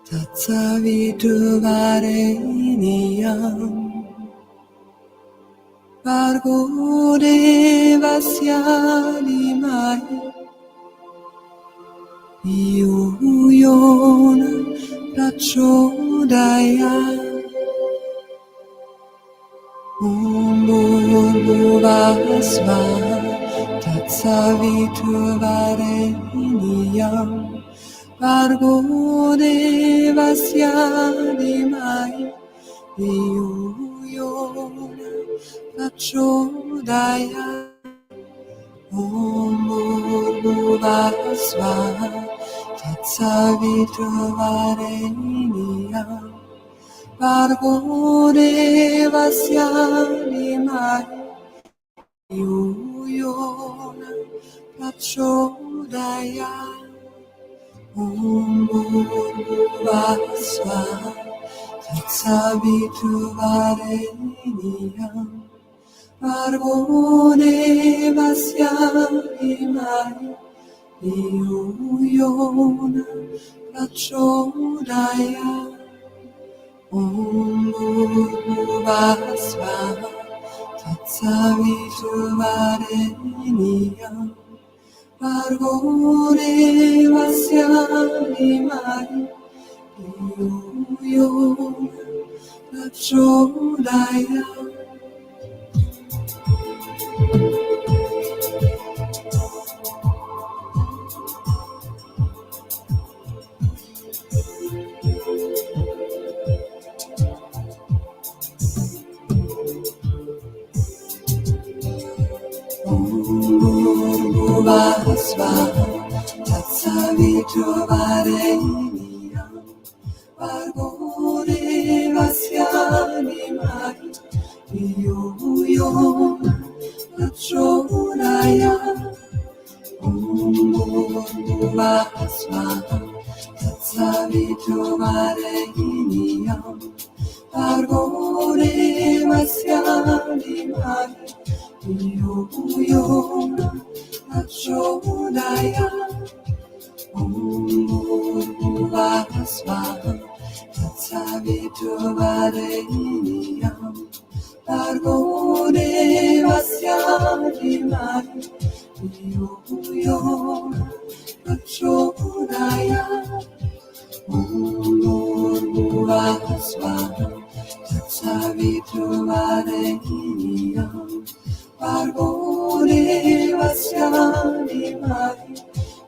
Tatsaviturvarenyam Bhargo devasya dhimāhi Yu yona prachodayāt Bhurvuvah svaha tatsaviturvarenyam Bhargo devasya dhimāhi Yu yona prachodayāt Bhurvuvah svaha tatsaviturvarenyam Bhargo devasya dhimāhi Yu yona prachodayāt Bhurvuvah svaha tatsaviturvarenyam Bhargo devasya dhimāhi Yu yona prachodayāt Bhurvuvah svaha tatsaviturvarenyam Bhargo devasya dhimāhi Yu yona prachodayāt Bhurvuvah svaha tatsaviturvarenyam Bhargo devasya dhimāhi Yu yona prachodayāt Bhurvuvah svaha tatsaviturvarenyam Bhargo devasya dhimāhi Yu yona prachodayāt Bhurvuvah svaha tatsaviturvarenyam Bhargo devasya dhimāhi Yu yona prachodayāt Bhurvuvah svaha tatsaviturvarenyam Bhargo devasya dhimāhi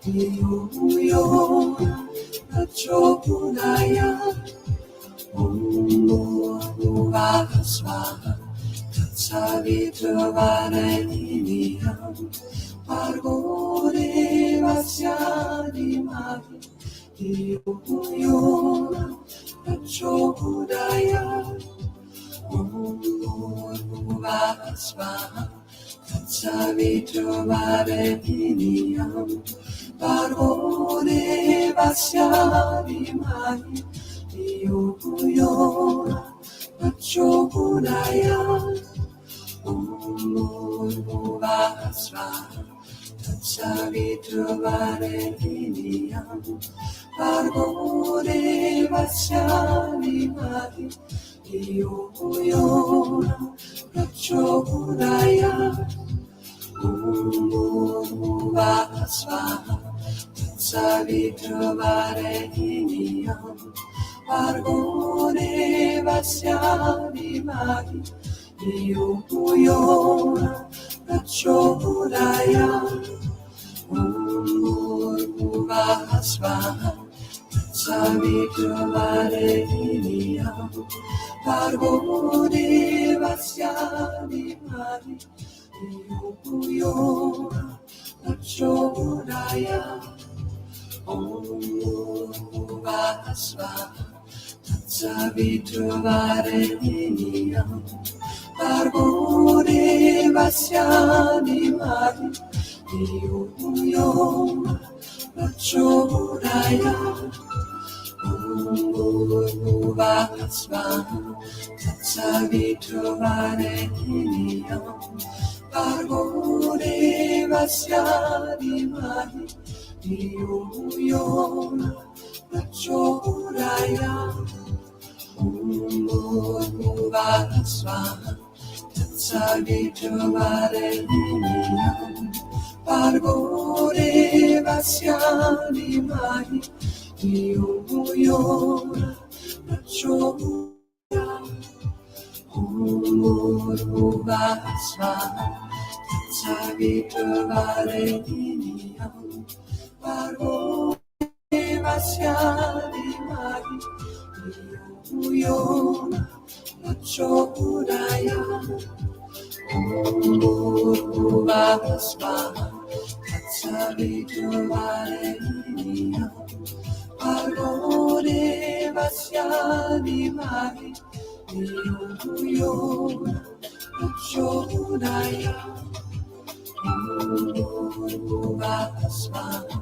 Yu yona prachodayāt Bhurvuvah svaha tatsaviturvarenyam Bhargo devasya dhimāhi Yu yona prachodayāt Bhurvuvah svaha tatsaviturvarenyam Bhargo devasya dhimāhi Yu yona prachodayāt Bhurvuvah svaha tatsaviturvarenyam Bhargo devasya dhimāhi Yu yona prachodayāt Bhuvah Svaha Savitravarenyam Bhargo Devasya Dhimahi Dhiyo Yo Prachodayat Bhuvah Svaha Savitravarenyam Bhargo Devasya Dhimahi Dhiyo Yo Prachodayat Bhuvah Svaha Savitravarenyam Bhargo Devasya Dhimahi Dhiyo Yo Prachodayat Bhuvah Svaha Savitravarenyam Bhargo Devasya Dhimahi Dhiyo Yo Prachodayat Bhuvah Svaha Savitravarenyam Bhargo Devasya Dhimahi Dhiyo Yo Prachodayat Bhuvah Svaha Savitravarenyam Bhargo Devasya Dhimahi Dhiyo Yo Prachodayat Bhuvah Svaha Savitravarenyam Bhargo Devasya Dhimahi Dhiyo Yo Prachodayat Bhuvah Svaha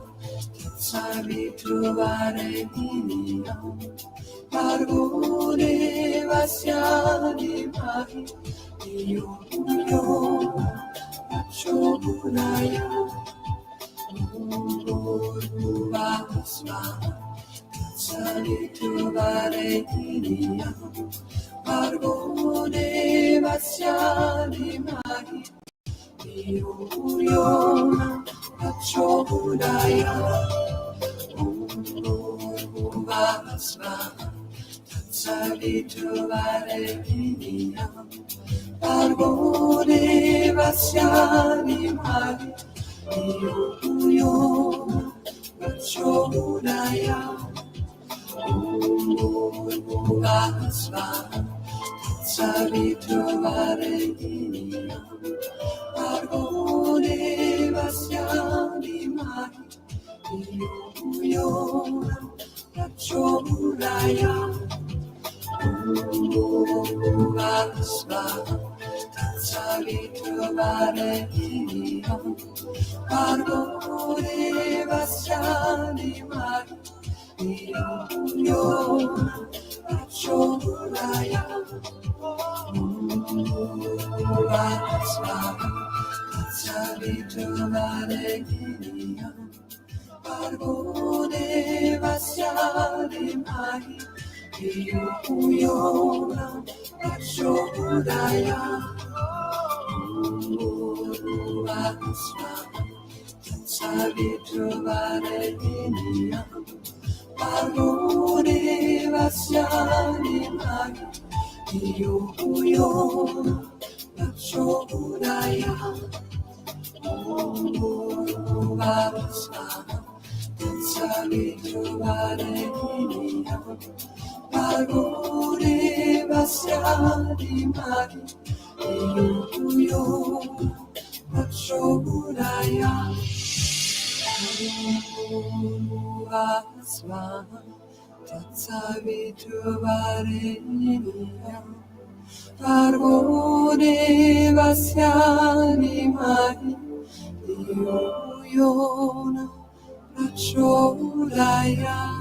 Savitravarenyam Bhargo Devasya Dhimahi Dhiyo Yo Prachodayat Bhuvah Svaha Savitravarenyam Bhargo Devasya Dhimahi Dhiyo Yo Prachodayat Bhuvah Svaha Savitravarenyam Bhargo Devasya Dhimahi Dhiyo Yo Prachodayat Bhuvah Svaha Savitravarenyam Bhargo Devasya Dhimahi Dhiyo Yo Prachodayat Bhuvah Svaha Savitravarenyam Bhargo Devasya Dhimahi Dhiyo Yo Prachodayat Bhuvah Svaha Savitravarenyam Bhargo Devasya Dhimahi Dhiyo Yo Prachodayat Bhuvah Svaha Savitravarenyam Bhargo Devasya Dhimahi Dhiyo Yo Prachodayat Bhuvah Svaha Savitravarenyam Bhargo Devasya Dhimahi Dhiyo Yo Prachodayat Bhuvah Svaha Savitravarenyam Bhargo Devasya Dhimahi Dhiyo Yo Prachodayat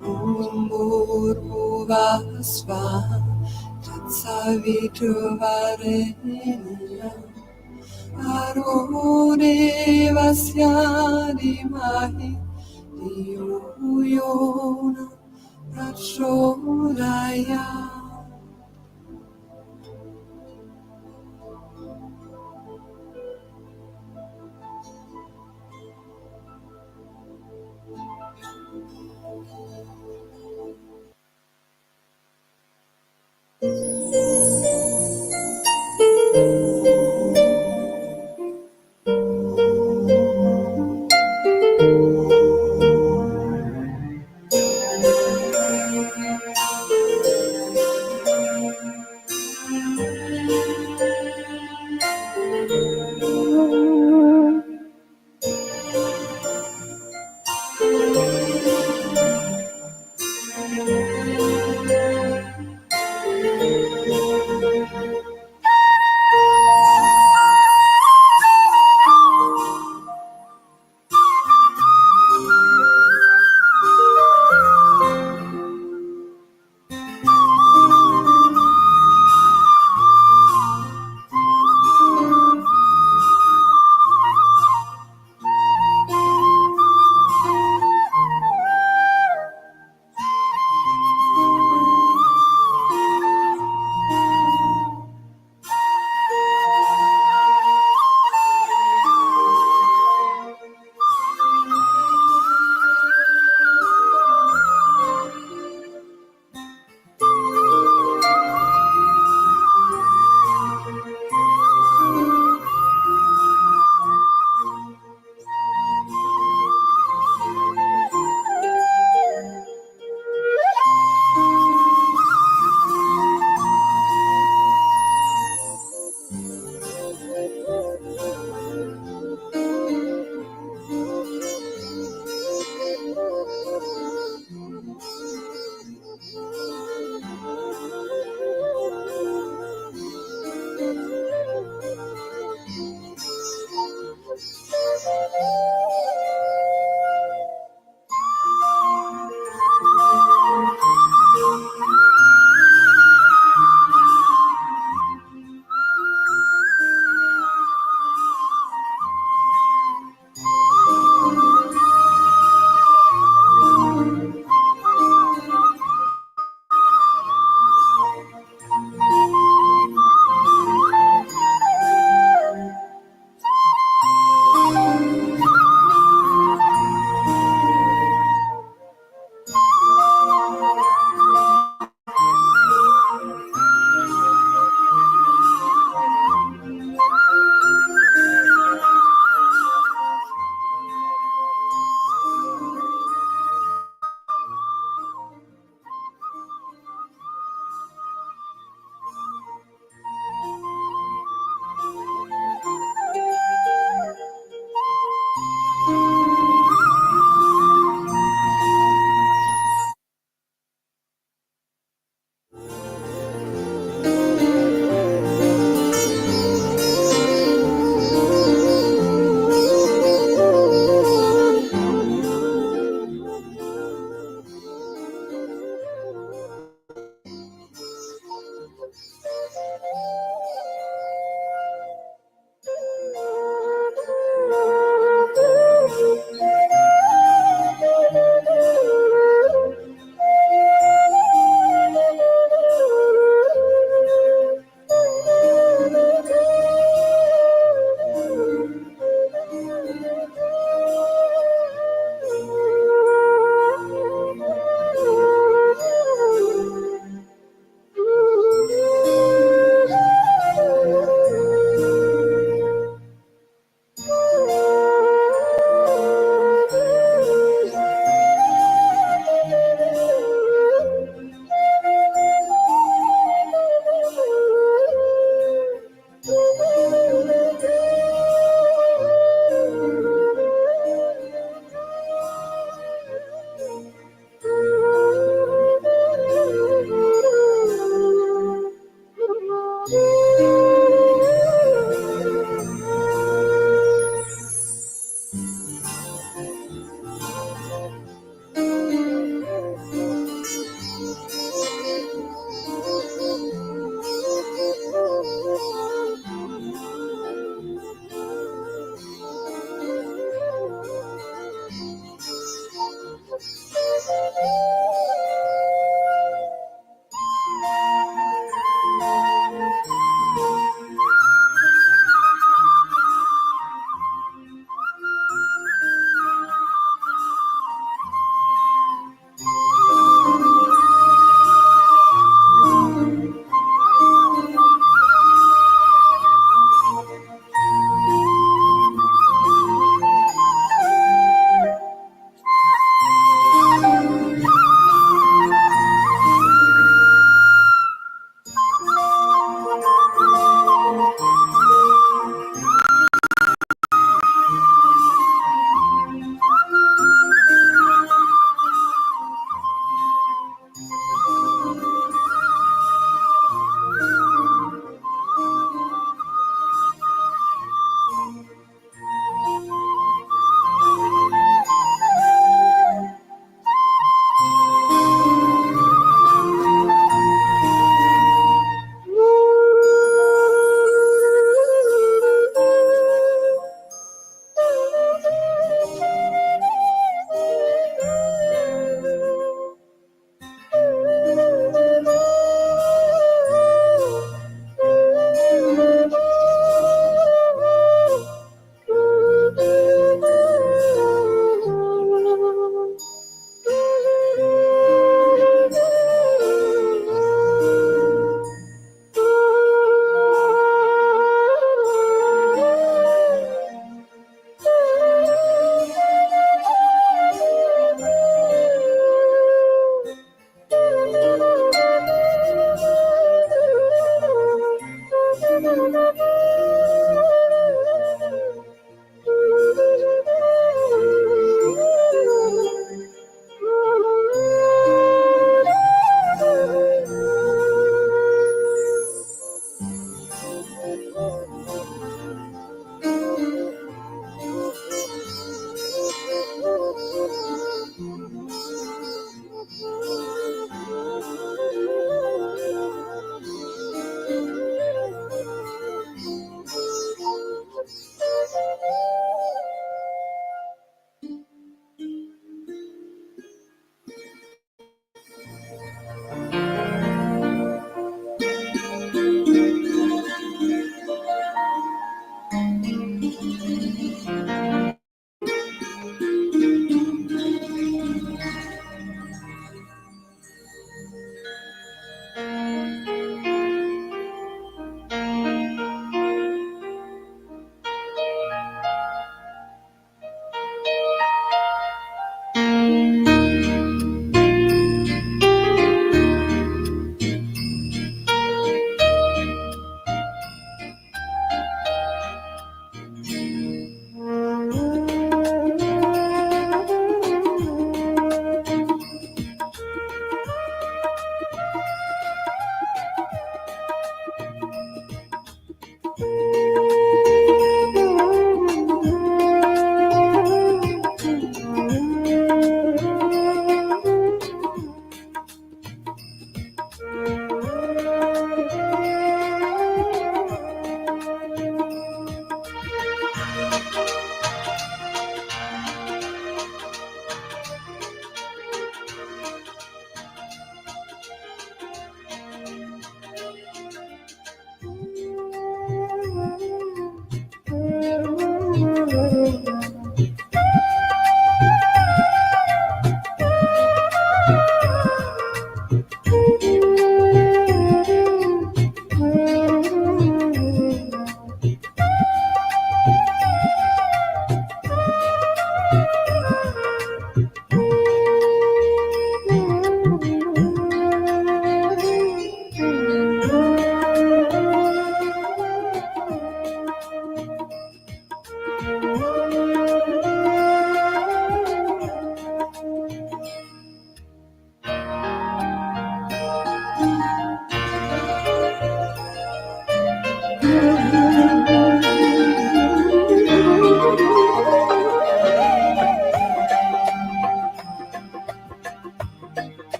Bhuvah Svaha Savitravarenyam Bhargo Devasya Dhimahi Dhiyo Yo Prachodayat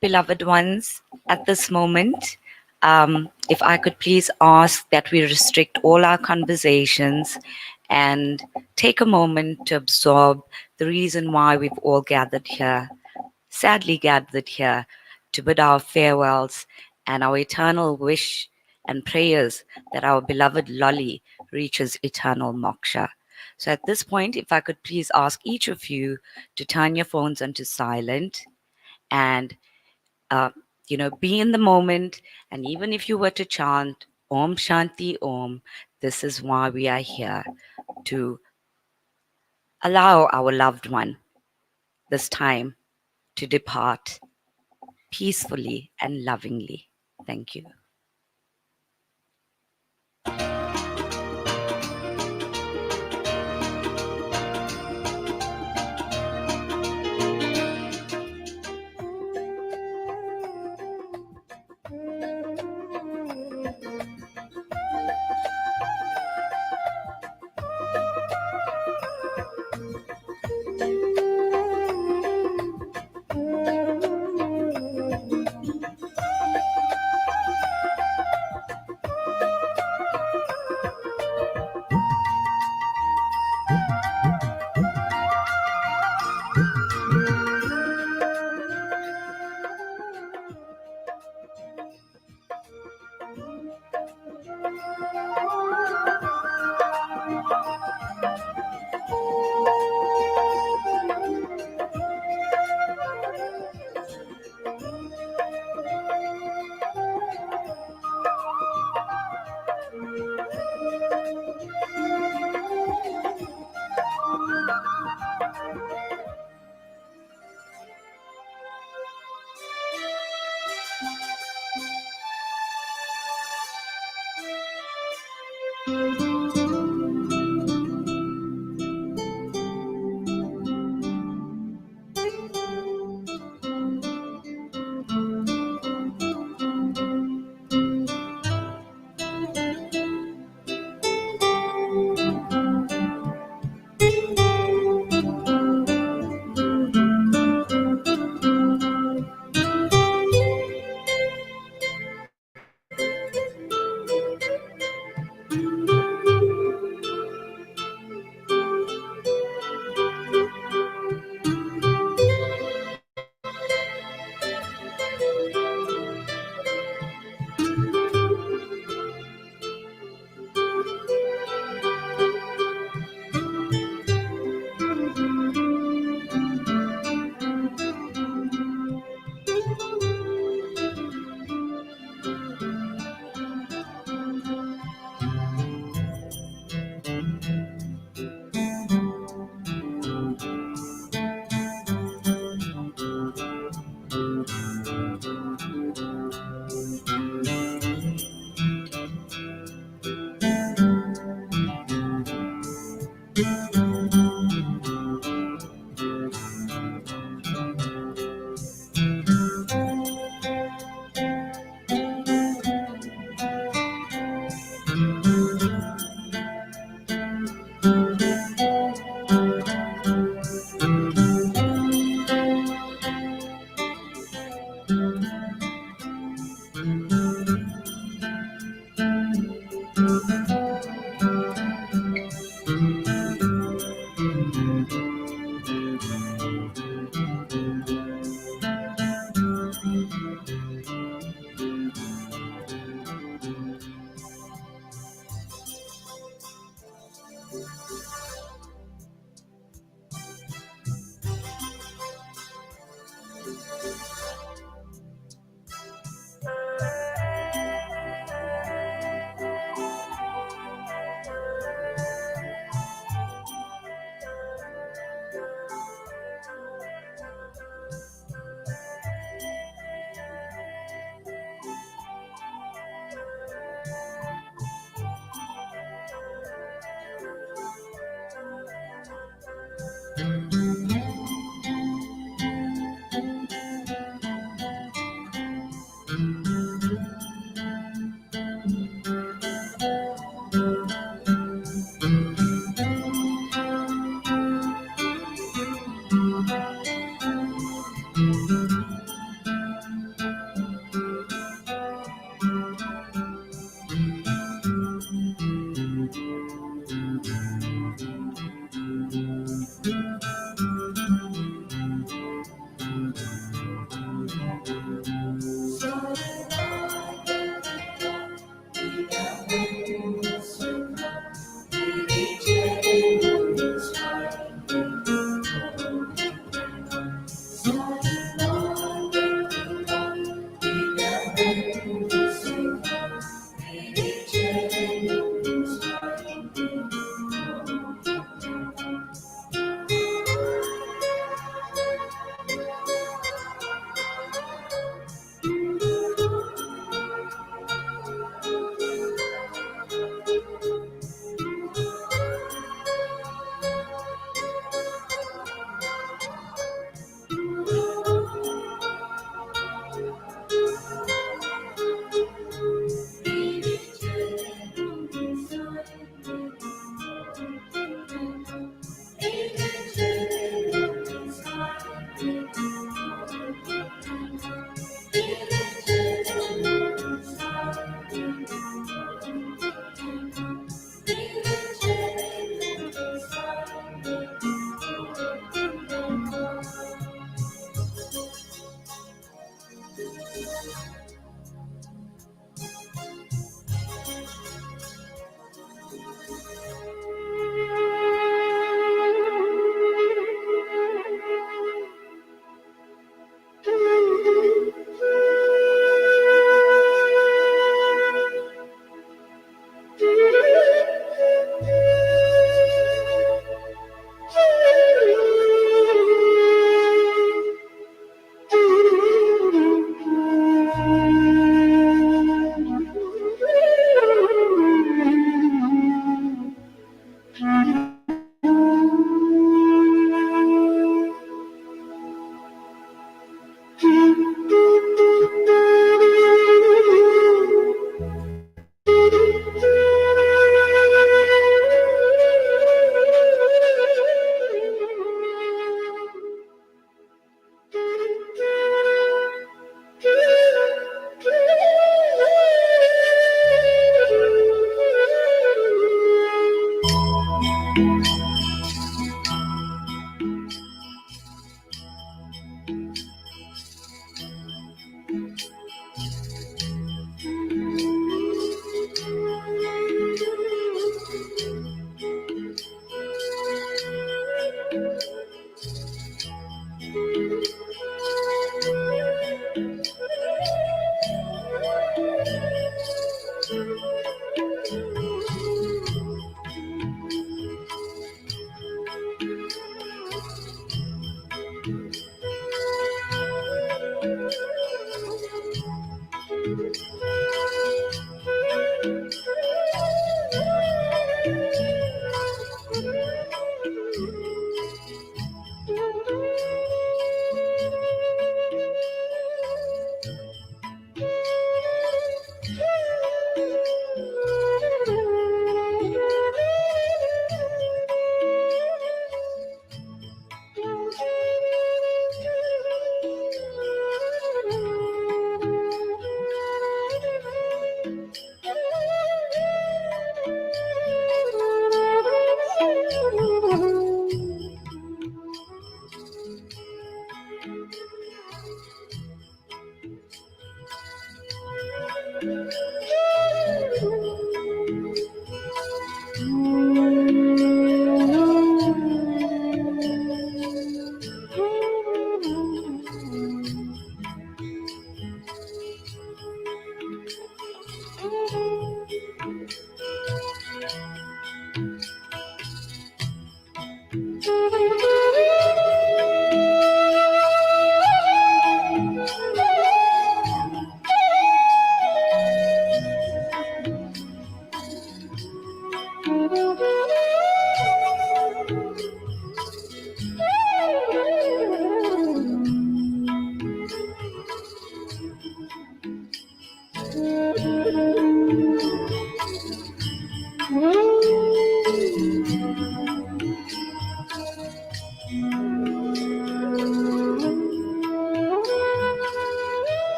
Beloved ones, at this moment, if I could please ask that we restrict all our conversations and take a moment to absorb the reason why we've all gathered here, sadly gathered here, to bid our farewells and our eternal wish and prayers that our beloved Lolly reaches eternal moksha. So at this point, if I could please ask each of you to turn your phones onto silent and uh, be in the moment. And even if you were to chant Om Shanti Om, this is why we are here, to allow our loved one this time to depart peacefully and lovingly. Thank you.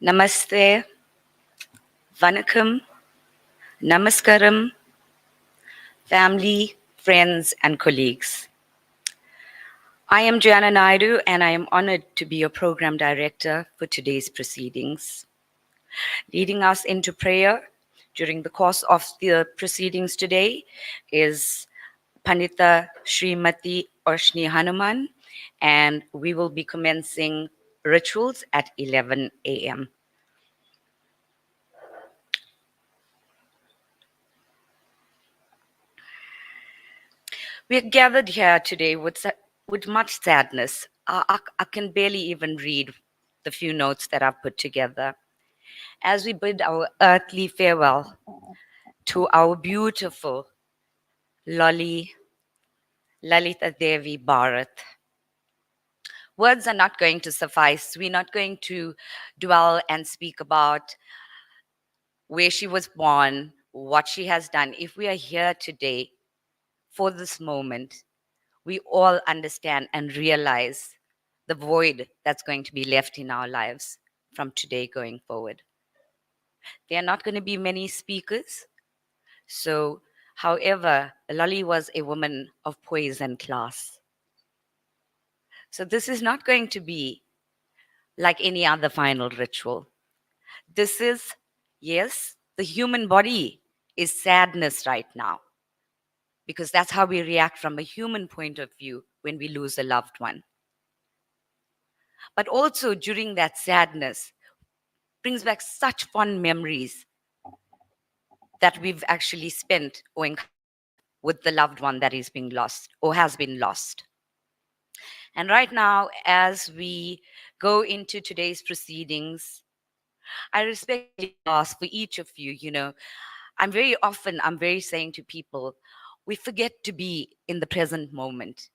Namaste, Vanakkam, Namaskaram, family, friends, and colleagues. I am Joanna Naidu, and I am honored to be your program director for today's proceedings. Leading us into prayer during the course of the proceedings today is Pandita Srimati Oshni Hanuman, and we will be commencing rituals at 11 a.m. We are gathered here today with much sadness. I can barely even read the few notes that I've put together as we bid our earthly farewell to our beautiful Lalitha Devi Bharath. Words are not going to suffice. We're not going to dwell and speak about where she was born, what she has done. If we are here today for this moment, we all understand and realize the void that's going to be left in our lives from today going forward. There are not going to be many speakers. So, however, Lali was a woman of poise and class. So this is not going to be like any other final ritual. This is, yes, the human body is sadness right now, because that's how we react from a human point of view when we lose a loved one. But also during that sadness brings back such fond memories that we've actually spent or encountered with the loved one that is being lost or has been lost. And right now, as we go into today's proceedings, I respectfully ask for each of you, I'm very saying to people, we forget to be in the present moment.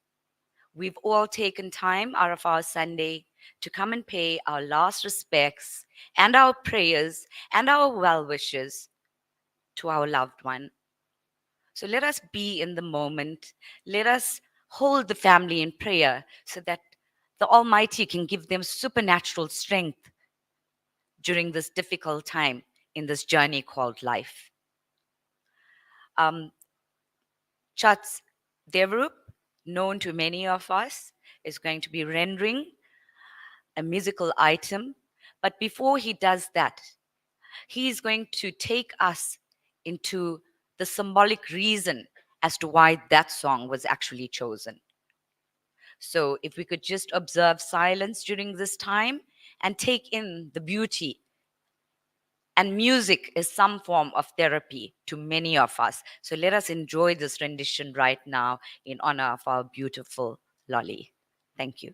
We've all taken time out of our Sunday to come and pay our last respects and our prayers and our well wishes to our loved one. So let us be in the moment. Let us hold the family in prayer so that the Almighty can give them supernatural strength during this difficult time in this journey called life. Chats Devarup, known to many of us, is going to be rendering a musical item. But before he does that, he is going to take us into the symbolic reason as to why that song was actually chosen. So if we could just observe silence during this time and take in the beauty And music is some form of therapy to many of us. So let us enjoy this rendition right now in honor of our beautiful Lolly. Thank you.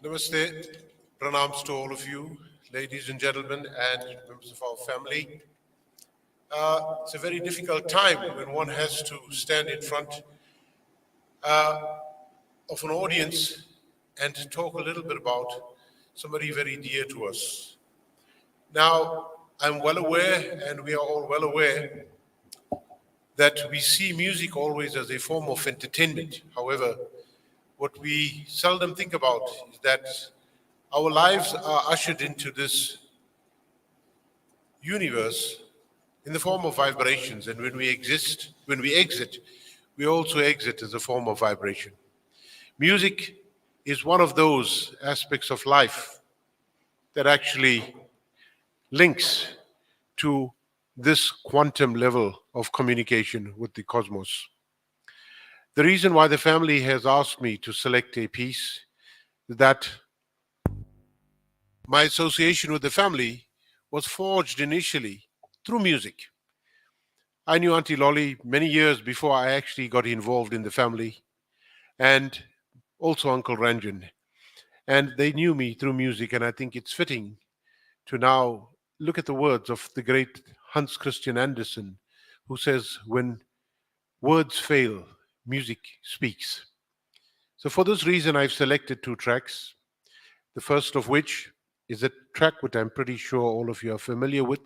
Namaste, pranams to all of you, ladies and gentlemen, and members of our family. It's a very difficult time when one has to stand in front of an audience and talk a little bit about somebody very dear to us. Now, I'm well aware, and we are all well aware, that we see music always as a form of entertainment. However, what we seldom think about is that our lives are ushered into this universe in the form of vibrations, and when we exit, we also exit as a form of vibration. Music is one of those aspects of life that actually links to this quantum level of communication with the cosmos. The reason why the family has asked me to select a piece is that my association with the family was forged initially through music. I knew Auntie Lolly many years before I actually got involved in the family, and also Uncle Ranjan. And they knew me through music, and I think it's fitting to now look at the words of the great Hans Christian Andersen, who says, "When words fail, music speaks." So for this reason, I've selected two tracks, the first of which is a track which I'm pretty sure all of you are familiar with.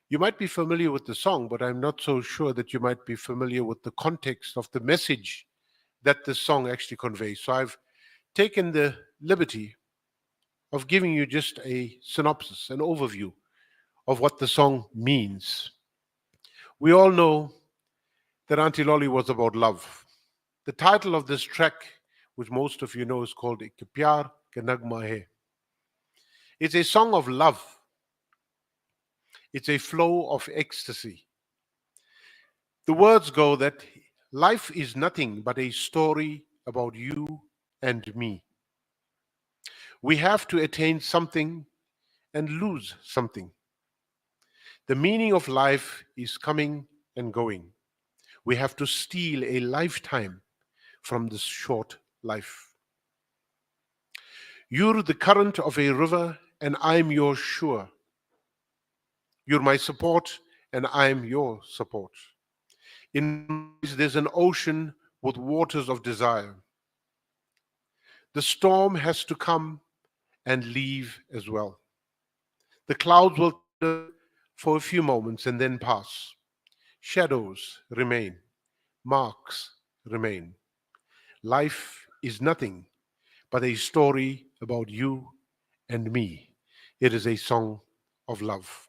You might be familiar with the song, but I'm not so sure that you might be familiar with the context of the message that the song actually conveys. So I've taken the liberty of giving you just a synopsis, an overview of what the song means. We all know that Auntie Lolly was about love. The title of this track, which most of you know, is called Ek Pyar Ka Nagma Hai. It's a song of love. It's a flow of ecstasy. The words go that life is nothing but a story about you and me. We have to attain something and lose something. The meaning of life is coming and going. We have to steal a lifetime from this short life. You're the current of a river, and I'm your shore. You're my support, and I'm your support. In my eyes, there's an ocean with waters of desire. The storm has to come and leave as well. The clouds will thunder for a few moments and then pass. Shadows remain. Marks remain. Life is nothing but a story about you and me. It is a song of love.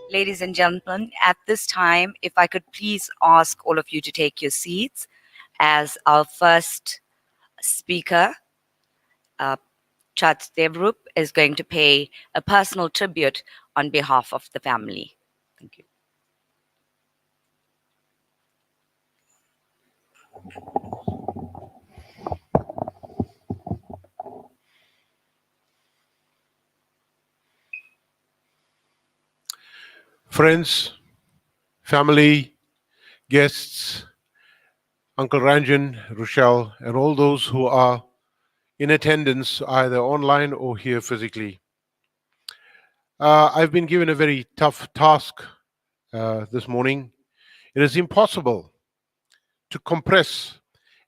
Ladies and gentlemen, at this time, if I could please ask all of you to take your seats as our first speaker, uh, Chat Devrup, is going to pay a personal tribute on behalf of the family. Thank you. Friends, family, guests, Uncle Ranjan, Rochelle, and all those who are in attendance either online or here physically. I've been given a very tough task this morning. It is impossible to compress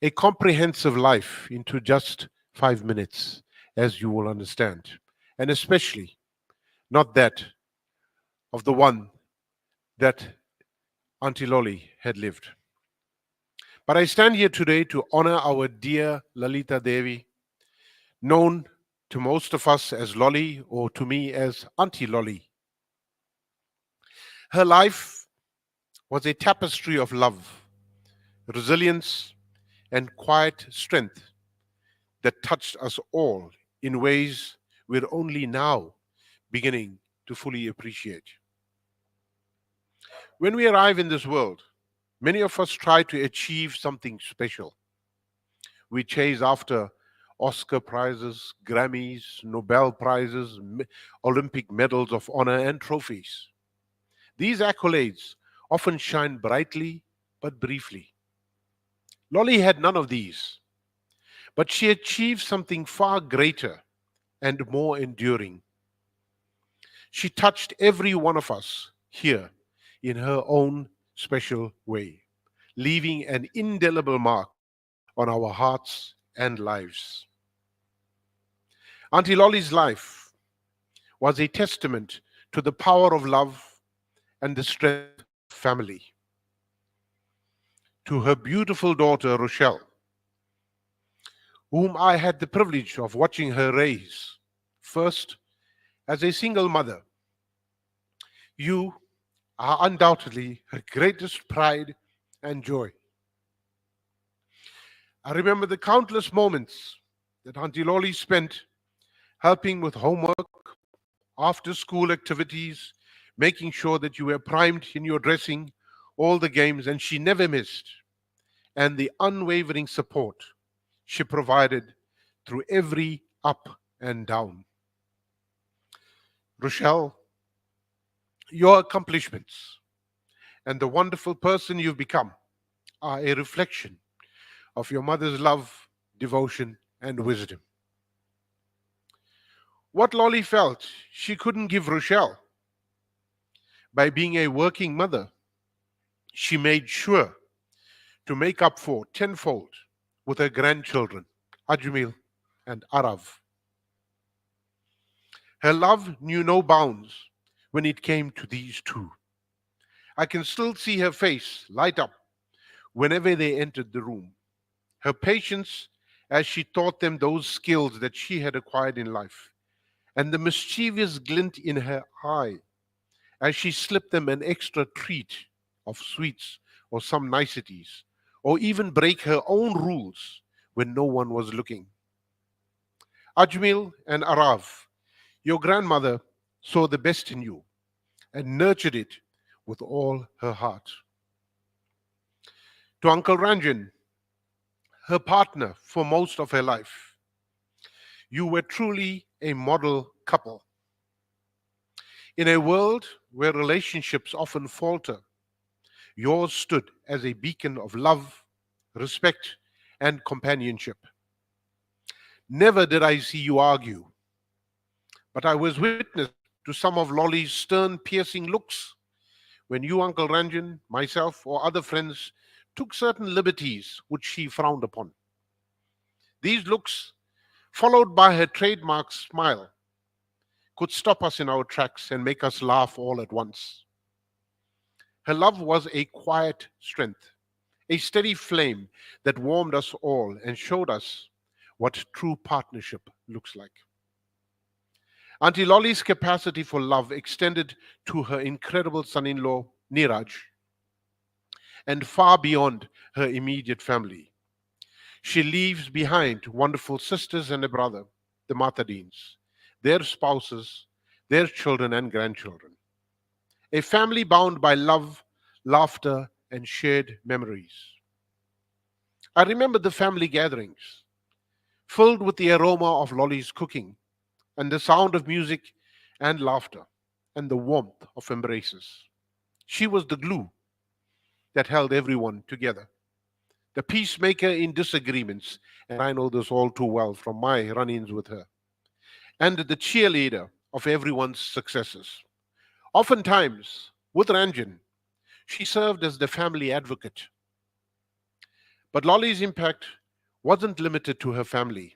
a comprehensive life into just 5 minutes, as you will understand, and especially not that of the one that Auntie Lolly had lived. But I stand here today to honor our dear Lalitha Devi, known to most of us as Lolly or to me as Auntie Lolly. Her life was a tapestry of love, resilience, and quiet strength that touched us all in ways we're only now beginning to fully appreciate. When we arrive in this world, many of us try to achieve something special. We chase after Oscar prizes, Grammys, Nobel prizes, Olympic medals of honor, and trophies. These accolades often shine brightly but briefly. Lolly had none of these, but she achieved something far greater and more enduring. She touched every one of us here in her own special way, leaving an indelible mark on our hearts and lives. Auntie Lolly's life was a testament to the power of love and the strength of family. To her beautiful daughter, Rochelle, whom I had the privilege of watching her raise, first as a single mother, you are undoubtedly her greatest pride and joy. I remember the countless moments that Auntie Lolly spent helping with homework, after school activities, making sure that you were primed in your dressing, all the games, and she never missed, and the unwavering support she provided through every up and down. Rochelle, your accomplishments and the wonderful person you've become are a reflection of your mother's love, devotion, and wisdom. What Lolly felt she couldn't give Rochelle, by being a working mother, she made sure to make up for tenfold with her grandchildren, Ajmil and Arav. Her love knew no bounds when it came to these two. I can still see her face light up whenever they entered the room. Her patience as she taught them those skills that she had acquired in life, and the mischievous glint in her eye as she slipped them an extra treat of sweets or some niceties, or even break her own rules when no one was looking. Ajmil and Arav, your grandmother saw the best in you and nurtured it with all her heart. To Uncle Ranjan, her partner for most of her life, you were truly a model couple. In a world where relationships often falter, yours stood as a beacon of love, respect, and companionship. Never did I see you argue, but I was witness to some of Lolly's stern, piercing looks when you, Uncle Ranjan, myself, or other friends took certain liberties which she frowned upon. These looks, followed by her trademark smile, could stop us in our tracks and make us laugh all at once. Her love was a quiet strength, a steady flame that warmed us all and showed us what true partnership looks like. Auntie Lolly's capacity for love extended to her incredible son in law, Niraj, and far beyond her immediate family. She leaves behind wonderful sisters and a brother, the Matadines, their spouses, their children and grandchildren. A family bound by love, laughter, and shared memories. I remember the family gatherings, filled with the aroma of Lolly's cooking and the sound of music and laughter and the warmth of embraces. She was the glue that held everyone together, the peacemaker in disagreements, and I know this all too well from my run ins with her, and the cheerleader of everyone's successes. Oftentimes, with Ranjan, she served as the family advocate. But Lolly's impact wasn't limited to her family.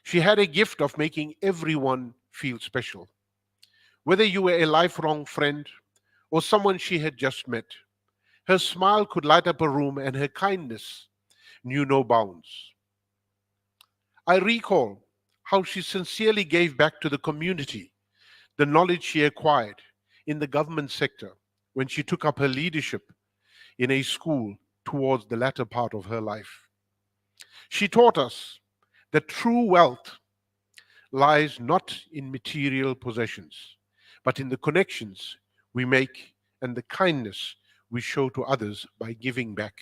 She had a gift of making everyone feel special. Whether you were a lifelong friend or someone she had just met, her smile could light up a room and her kindness knew no bounds. I recall how she sincerely gave back to the community the knowledge she acquired in the government sector when she took up her leadership in a school towards the latter part of her life. She taught us that true wealth lies not in material possessions, but in the connections we make and the kindness we show to others by giving back.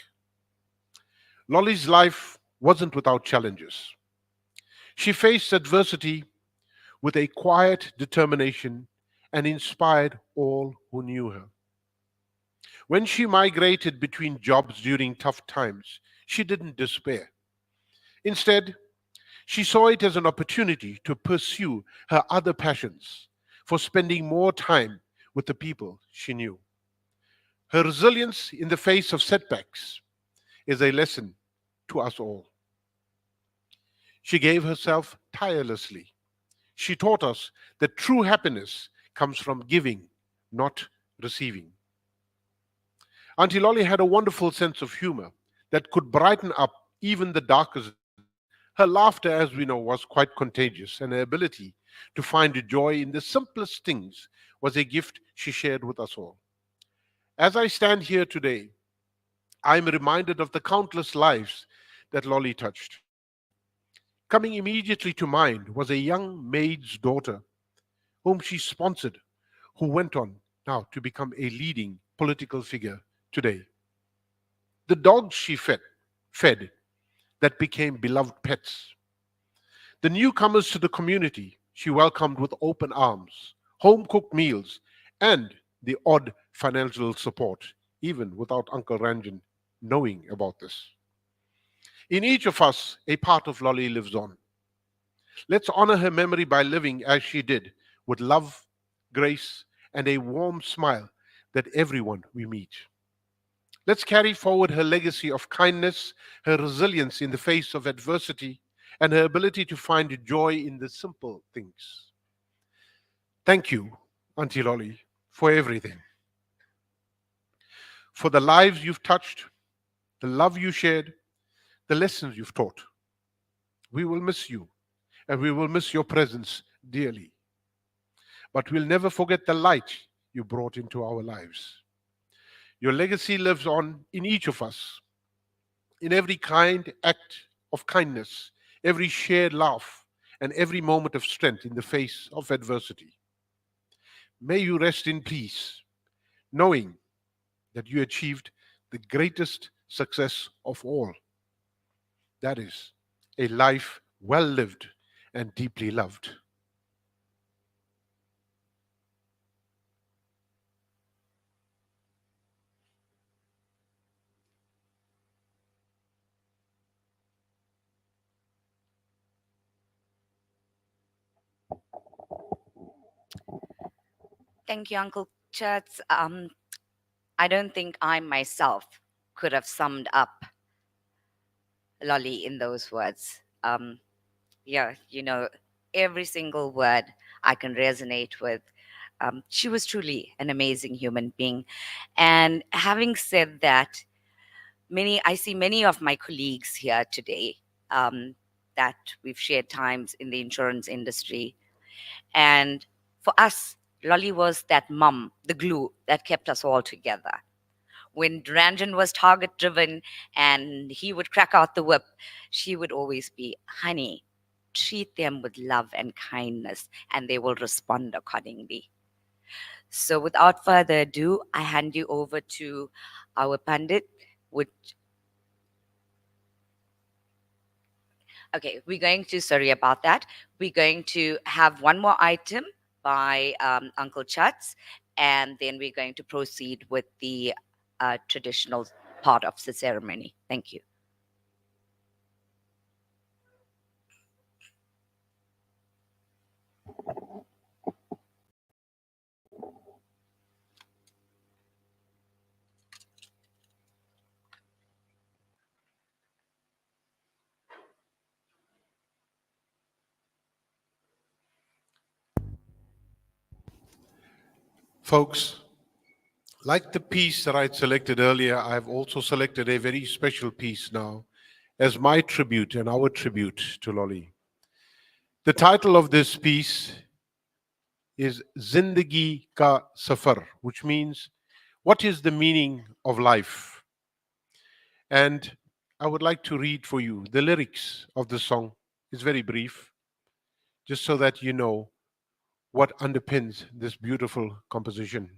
Lolly's life wasn't without challenges. She faced adversity with a quiet determination and inspired all who knew her. When she migrated between jobs during tough times, she didn't despair. Instead, she saw it as an opportunity to pursue her other passions for spending more time with the people she knew. Her resilience in the face of setbacks is a lesson to us all. She gave herself tirelessly. She taught us that true happiness comes from giving, not receiving. Auntie Lolly had a wonderful sense of humor that could brighten up even the darkest days. Her laughter, as we know, was quite contagious, and her ability to find joy in the simplest things was a gift she shared with us all. As I stand here today, I am reminded of the countless lives that Lolly touched. Coming immediately to mind was a young maid's daughter whom she sponsored, who went on now to become a leading political figure today. The dogs she fed that became beloved pets. The newcomers to the community she welcomed with open arms, home cooked meals, and the odd financial support, even without Uncle Ranjan knowing about this. In each of us, a part of Lolly lives on. Let's honor her memory by living as she did, with love, grace, and a warm smile that everyone we meet. Let's carry forward her legacy of kindness, her resilience in the face of adversity, and her ability to find joy in the simple things. Thank you, Auntie Lolly, for everything. For the lives you've touched, the love you shared, the lessons you've taught. We will miss you, and we will miss your presence dearly. But we'll never forget the light you brought into our lives. Your legacy lives on in each of us, in every kind act of kindness, every shared laugh, and every moment of strength in the face of adversity. May you rest in peace, knowing that you achieved the greatest success of all. That is, a life well lived and deeply loved. Thank you, Uncle Chats. I don't think I myself could have summed up Lolly in those words. Yeah, every single word I can resonate with. She was truly an amazing human being. And having said that, I see many of my colleagues here today that we've shared times in the insurance industry. And for us, Lolly was that mum, the glue that kept us all together. When Ranjan was target driven and he would crack out the whip, she would always be, honey, treat them with love and kindness, and they will respond accordingly. So without further ado, I hand you over to our Pandit. Okay, we're going to, sorry about that. We're going to have one more item by Uncle Chats, and then we're going to proceed with the traditional part of the ceremony. Thank you. Folks, like the piece that I'd selected earlier, I've also selected a very special piece now as my tribute and our tribute to Lolly. The title of this piece is Zindagi Ka Safar, which means what is the meaning of life? And I would like to read for you the lyrics of the song. It's very brief, just so that you know what underpins this beautiful composition.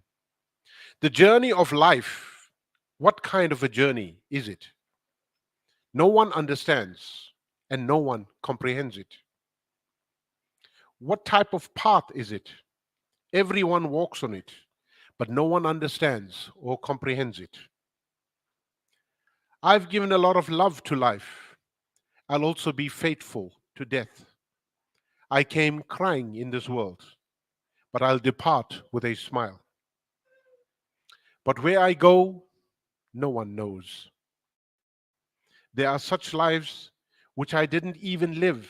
The journey of life, what kind of a journey is it? No one understands and no one comprehends it. What type of path is it? Everyone walks on it, but no one understands or comprehends it. I've given a lot of love to life. I'll also be faithful to death. I came crying in this world, but I'll depart with a smile. But where I go, no one knows. There are such lives which I didn't even live.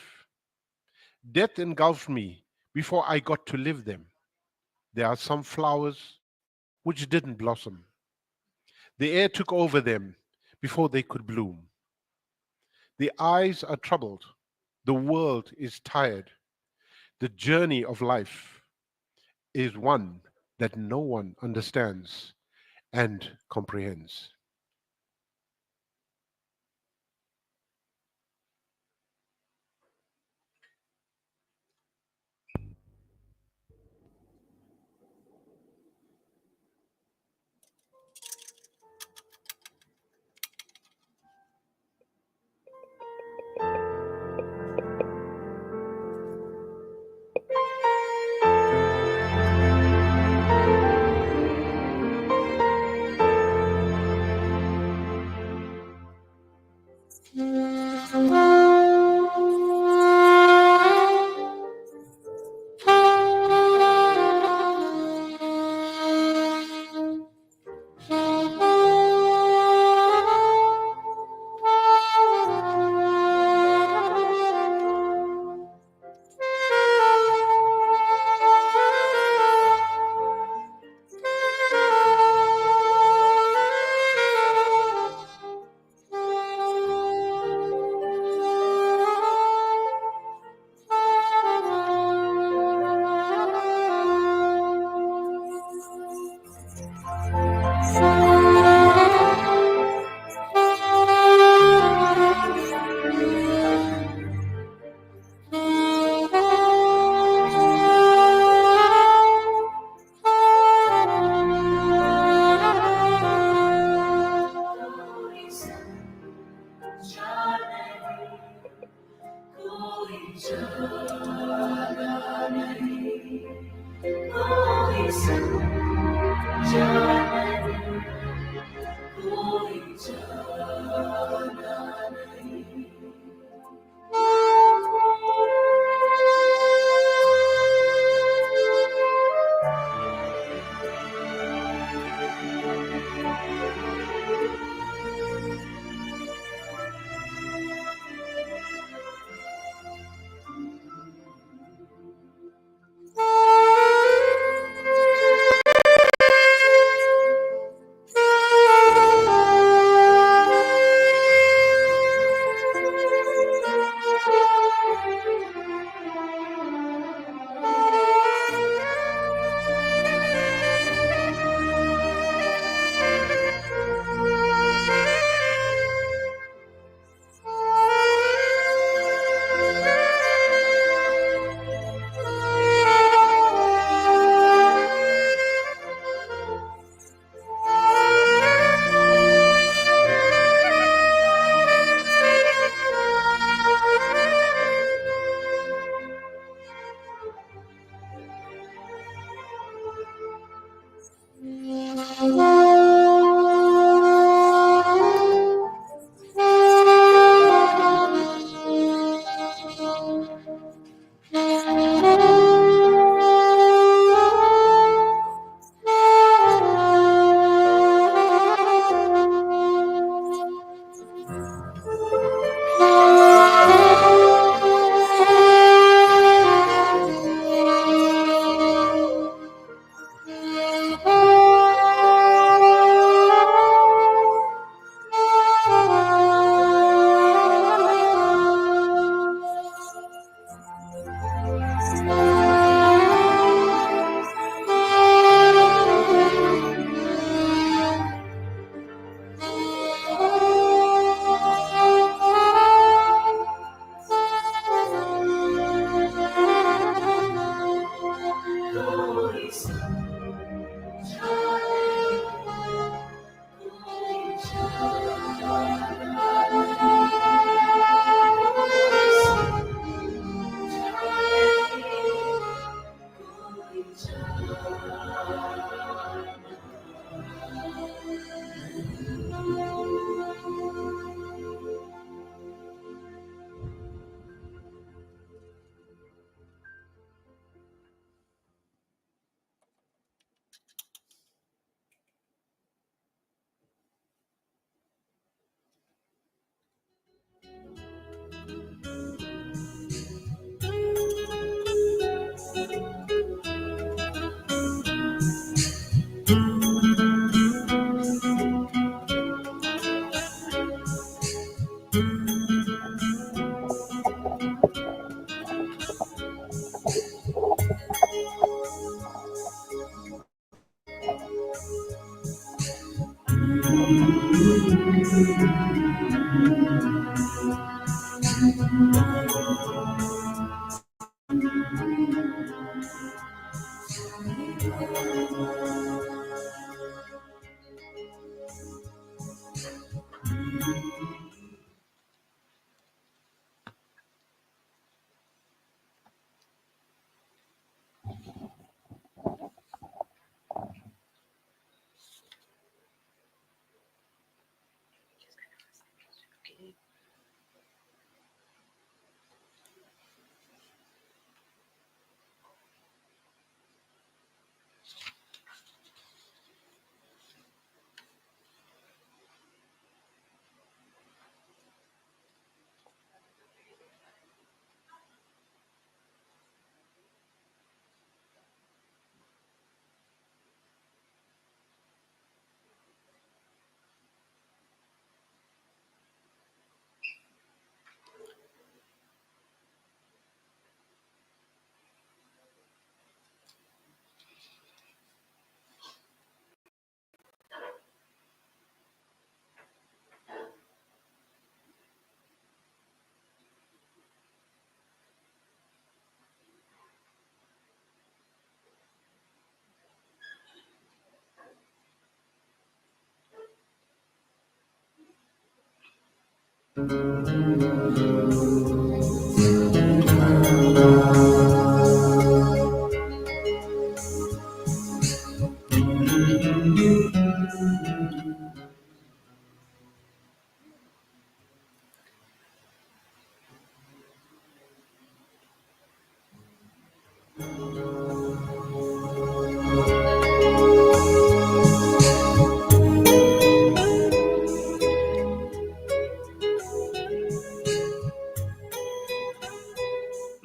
Death engulfed me before I got to live them. There are some flowers which didn't blossom. The air took over them before they could bloom. The eyes are troubled. The world is tired. The journey of life is one that no one understands and comprehends.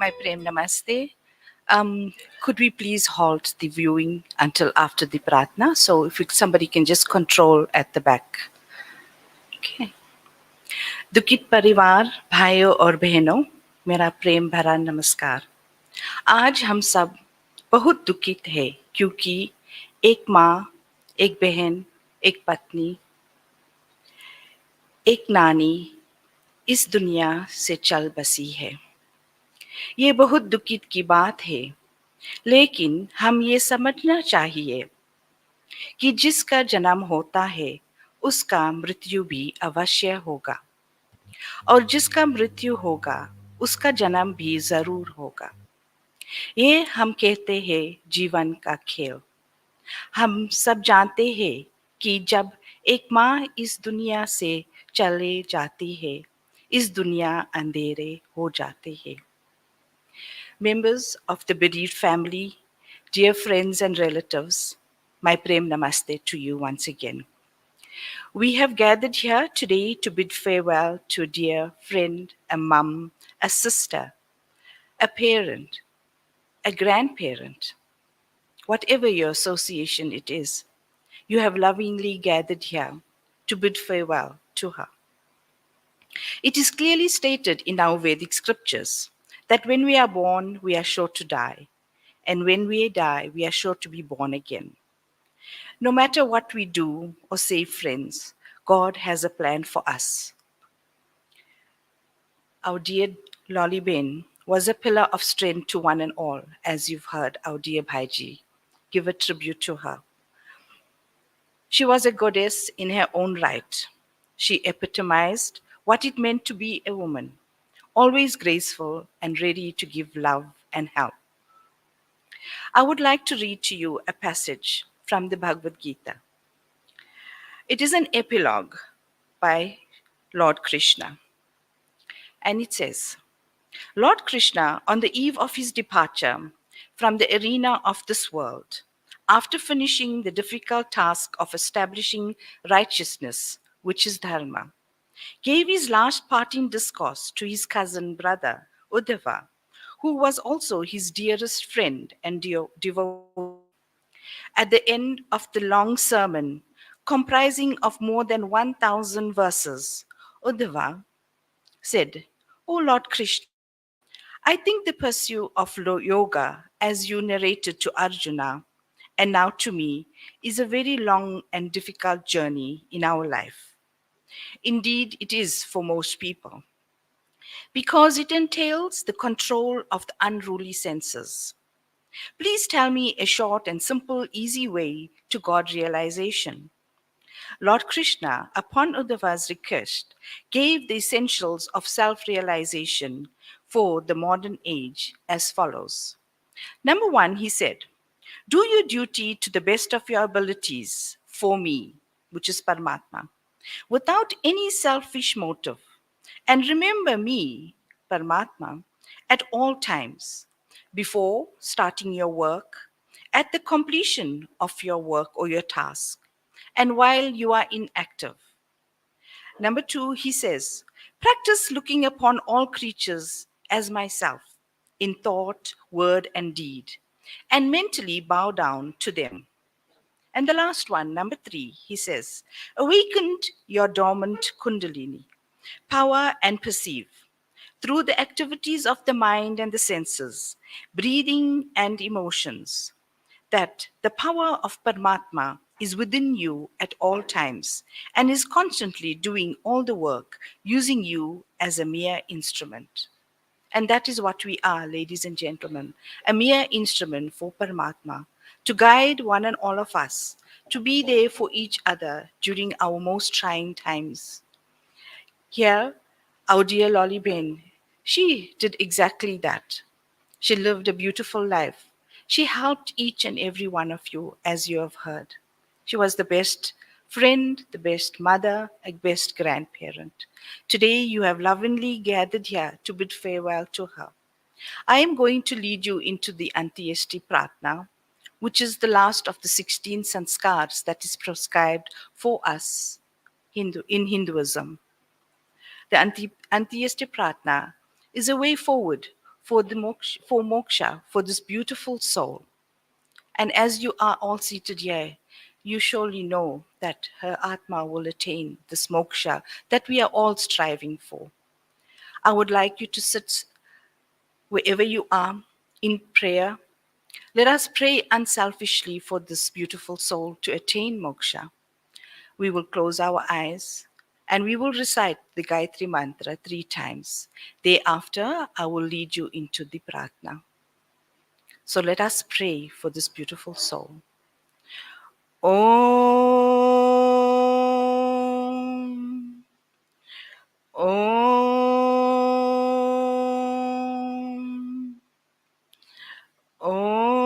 My Prem Namaste. Could we please halt the viewing until after the Pratna? So if somebody can just control at the back. Okay. दुखित परिवार भाइयों और बहनों, मेरा प्रेम भरा नमस्कार। आज हम सब बहुत दुखित है क्योंकि एक माँ, एक बहन, एक पत्नी, एक नानी इस दुनिया से चल बसी है। ये बहुत दुखित की बात है, लेकिन हम ये समझना चाहिए कि जिसका जन्म होता है उसका मृत्यु भी अवश्य होगा, और जिसका मृत्यु होगा उसका जन्म भी जरूर होगा। ये हम कहते हैं जीवन का खेल। हम सब जानते हैं कि जब एक माँ इस दुनिया से चले जाती है, इस दुनिया अंधेरे हो जाते हैं। Members of the bereaved family, dear friends and relatives, my Prem Namaste to you once again. We have gathered here today to bid farewell to a dear friend, a mum, a sister, a parent, a grandparent, whatever your association it is. You have lovingly gathered here to bid farewell to her. It is clearly stated in our Vedic scriptures that when we are born, we are sure to die. And when we die, we are sure to be born again. No matter what we do or say, friends, God has a plan for us. Our dear Loli Ben was a pillar of strength to one and all, as you've heard our dear Bhaiji give a tribute to her. She was a goddess in her own right. She epitomized what it meant to be a woman, always graceful and ready to give love and help. I would like to read to you a passage from the Bhagavad Gita. It is an epilogue by Lord Krishna. And it says, Lord Krishna, on the eve of his departure from the arena of this world, after finishing the difficult task of establishing righteousness, which is dharma, gave his last parting discourse to his cousin brother, Uddhava, who was also his dearest friend and devotee. At the end of the long sermon, comprising of more than 1,000 verses, Uddhava said, O Lord Krishna, I think the pursuit of yoga, as you narrated to Arjuna and now to me, is a very long and difficult journey in our life. Indeed, it is for most people. because it entails the control of the unruly senses. Please tell me a short and simple, easy way to God realization. Lord Krishna, upon Uddhava's request, gave the essentials of self realization for the modern age as follows. Number one, he said, do your duty to the best of your abilities for me, which is Paramatma, without any selfish motive. And remember me, Paramatma, at all times, before starting your work, at the completion of your work or your task, and while you are inactive. Number two, he says, practice looking upon all creatures as myself in thought, word, and deed, and mentally bow down to them. And the last one, number three, he says, awakened your dormant Kundalini, power and perceive through the activities of the mind and the senses, breathing and emotions, that the power of Paramatma is within you at all times and is constantly doing all the work, using you as a mere instrument. And that is what we are, ladies and gentlemen, a mere instrument for Paramatma, to guide one and all of us, to be there for each other during our most trying times. Here, our dear Lolly Ben, she did exactly that. She lived a beautiful life. She helped each and every one of you, as you have heard. She was the best friend, the best mother, a best grandparent. Today, you have lovingly gathered here to bid farewell to her. I am going to lead you into the Antyeshti Pratna, which is the last of the 16 sanskars that is prescribed for us in Hinduism. The Antyeshti Pratna is a way forward for moksha, for this beautiful soul. And as you are all seated here, you surely know that her Atma will attain this moksha that we are all striving for. I would like you to sit wherever you are in prayer. Let us pray unselfishly for this beautiful soul to attain moksha. We will close our eyes and we will recite the Gayatri Mantra 3 times. Thereafter, I will lead you into the Pratna. So let us pray for this beautiful soul. Om. Om. Om.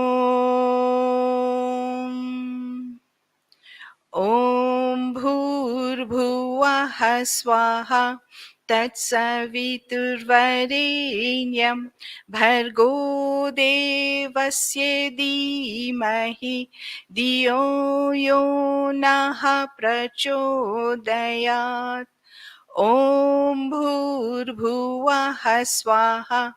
Om Bhurbhuvah Swaha Tatsaviturvarenyam Bhargo Devasya Dhimahi Dhiyo Yo Naha Prachodayat. Om Bhurbhuvah Swaha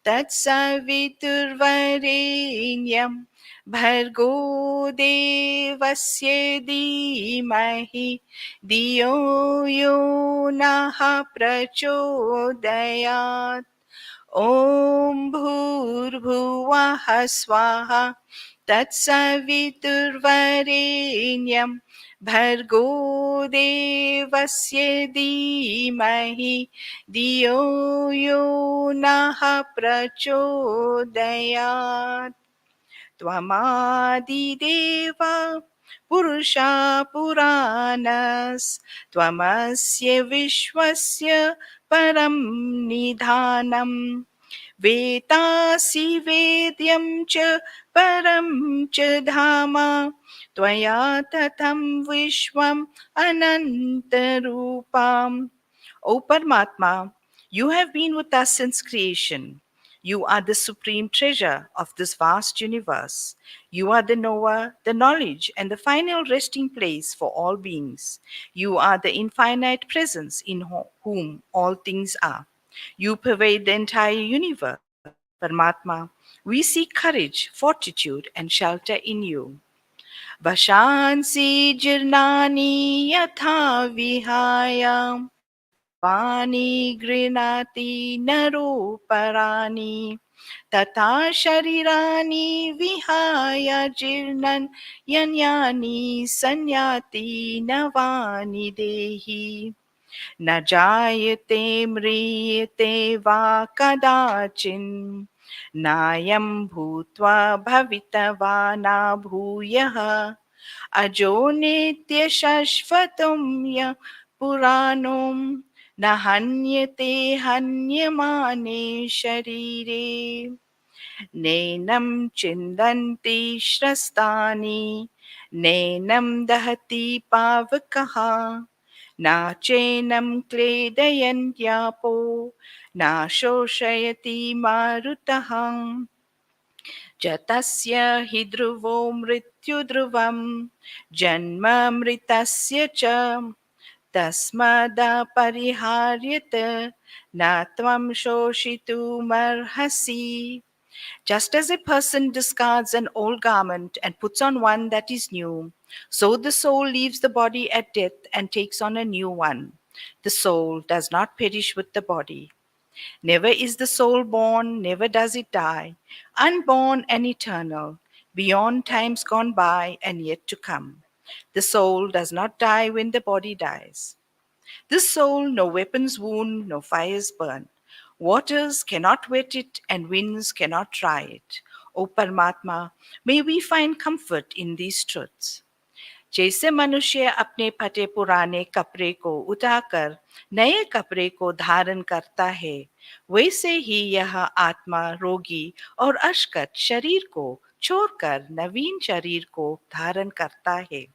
Tatsaviturvarenyam Bhargo Devasya Dhimahi Dhiyo Yo Naha Prachodayat. Om Bhurbhuvah Swaha Tatsaviturvarenyam Bhargo Devasya Dhimahi Dhiyo Yo Naha Prachodayat. Tvamadideva Purusha Puranas Tvamasya Vishwasya Param Nidhanam Vetasi Vedyam Cha Param Cha Dhama Tvaya Tatam Vishwam Anantarupam. O Paramatma, you have been with us since creation. You are the supreme treasure of this vast universe. You are the knower, the knowledge, and the final resting place for all beings. You are the infinite presence in whom all things are. You pervade the entire universe. Paramatma, we seek courage, fortitude, and shelter in you. Vashansi jirnani yatha vihaya Pavani grinati naruparani Tata sharirani vihaya jirnan Yanyani sanyati navani dehi. न जायते म्रियते वा कदाचिन् नायं भूत्वा भवितवा न भूयः अजो नित्यशाश्वतं य पुराणो न हन्यते हन्यमाने शरीरे नैनं चिन्दन्ति श्रस्तानि नैनं दहति पावकः न चैनं क्लेदयन्त्यापो न शोषयति मारुतः च तस्य हि ध्रुवो मृत्युध्रुवं जन्म मृतस्य च तस्मादपरिहार्यत न त्वं शोषितुमर्हसि. Just as a person discards an old garment and puts on one that is new, so the soul leaves the body at death and takes on a new one. The soul does not perish with the body. Never is the soul born, never does it die, unborn and eternal, beyond times gone by and yet to come. The soul does not die when the body dies. This soul no weapons wound, no fires burn. Waters cannot wet it, and winds cannot dry it. O Paramatma, may we find comfort in these truths. जैसे मनुष्य अपने फटे पुराने कपड़े को उठाकर नए कपड़े को धारण करता है, वैसे ही यह आत्मा रोगी और अशक्त शरीर को छोड़कर नवीन शरीर को धारण करता है.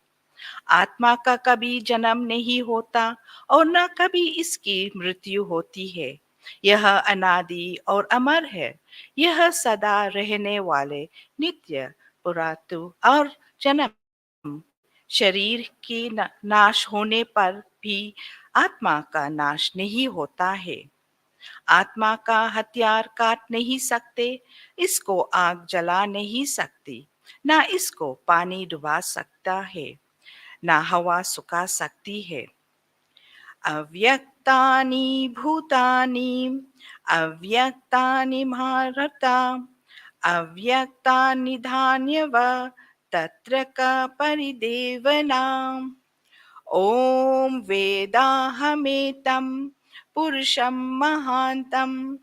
आत्मा का कभी जन्म नहीं होता और न कभी इसकी मृत्यु होती है. यह अनादि और अमर है. यह सदा रहने वाले नित्य पुरातु और जन्म शरीर के नाश होने पर भी आत्मा का नाश नहीं होता है. आत्मा का हथियार काट नहीं सकते, इसको आग जला नहीं सकती, ना इसको पानी डुबा सकता है, ना हवा सुखा सकती है. अव्यक्तानि भूतानि अव्यक्तानि भारत अव्यक्तानि धान्यव तत्र का परिदेवना. ॐ वेदाहमेतं पुरुषं महान्तम्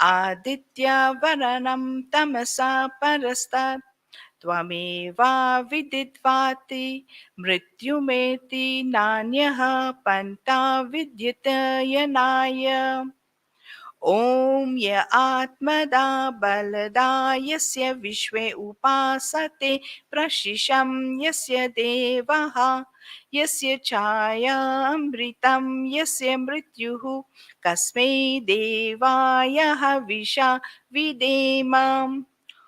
आदित्यवर्णं तमसा परस्तात् त्वमेवा विदित्वाति मृत्युमेति नान्यः पन्था विद्यते. ॐ य आत्मदा बलदा यस्य विश्वे उपासते प्रशिशं यस्य देवः यस्य छायामृतं यस्य मृत्युः कस्मै देवाय हविषा विधेम.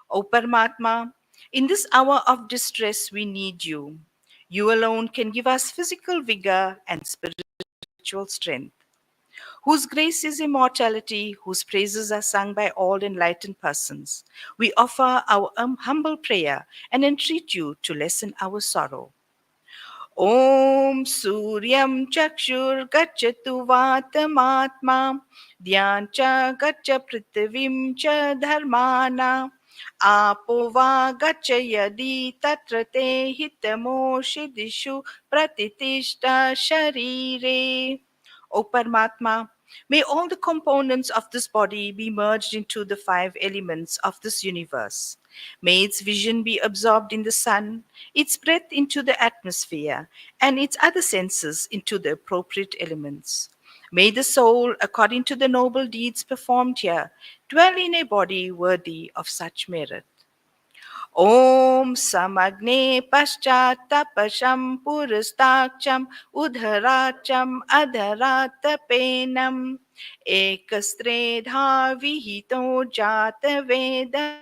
O Paramatma, in this hour of distress we need you. You alone can give us physical vigor and spiritual strength. Whose grace is immortality, whose praises are sung by all enlightened persons. We offer our humble prayer and entreat you to lessen our sorrow. Om Suryam Chakshurgachatu Vatamaatma Dhyancha Gacha Prithvim Cha Dharmana Apo Va Gacha Yadi Tatra Te Hitamoshidishu Pratitishta Sharire. O Paramatma, may all the components of this body be merged into the five elements of this universe. May its vision be absorbed in the sun, its breath into the atmosphere, and its other senses into the appropriate elements. May the soul, according to the noble deeds performed here, dwell in a body worthy of such merit. Om Samagne Paschatapasham Purastakcham Udharacham Adharatapenam Ekastredha Vihito Jata Veda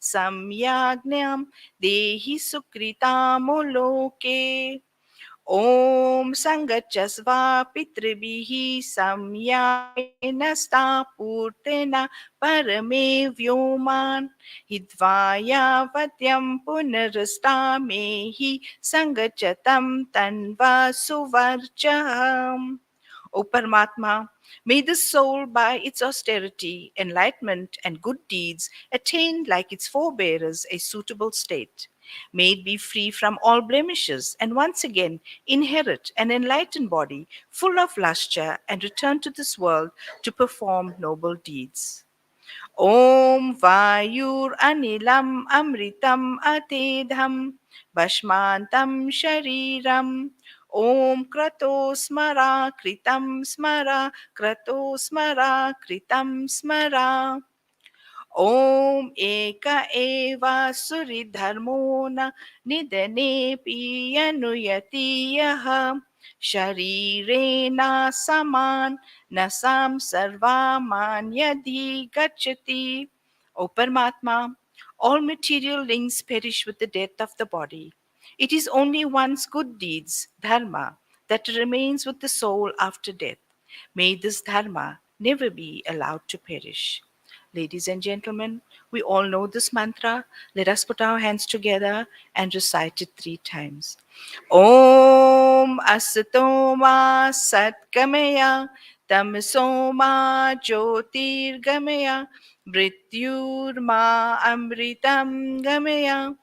Samyagnyam Dehi Sukritamoloke. Om Sangachasva Pitribihi Samyamena Stapurtena Parame Vyoman Hidvaya Vatyam Punarastamehi Sangachatam Tanva Suvarchaham. O Paramatma, may the soul by its austerity, enlightenment, and good deeds attain like its forebearers a suitable state. May it be free from all blemishes and once again inherit an enlightened body full of lustre and return to this world to perform noble deeds. Om Vayur Anilam Amritam Atedham Bhashmantam Shariram Om Krato Smara Kritam Smara Krato Smara Kritam Smara Om Eka Eva Suridharmo na Nidane Piyanuyati Yaha Sharirena Saman Nasam Sarvaman Yadi Gachati. O Paramatma, all material links perish with the death of the body. It is only one's good deeds, dharma, that remains with the soul after death. May this dharma never be allowed to perish. Ladies and gentlemen, we all know this mantra. Let us put our hands together and recite it 3 times. Om Asatoma Satkamaya Tamsoma Jyotirgamaya Mrityurma Amritam Gamaya.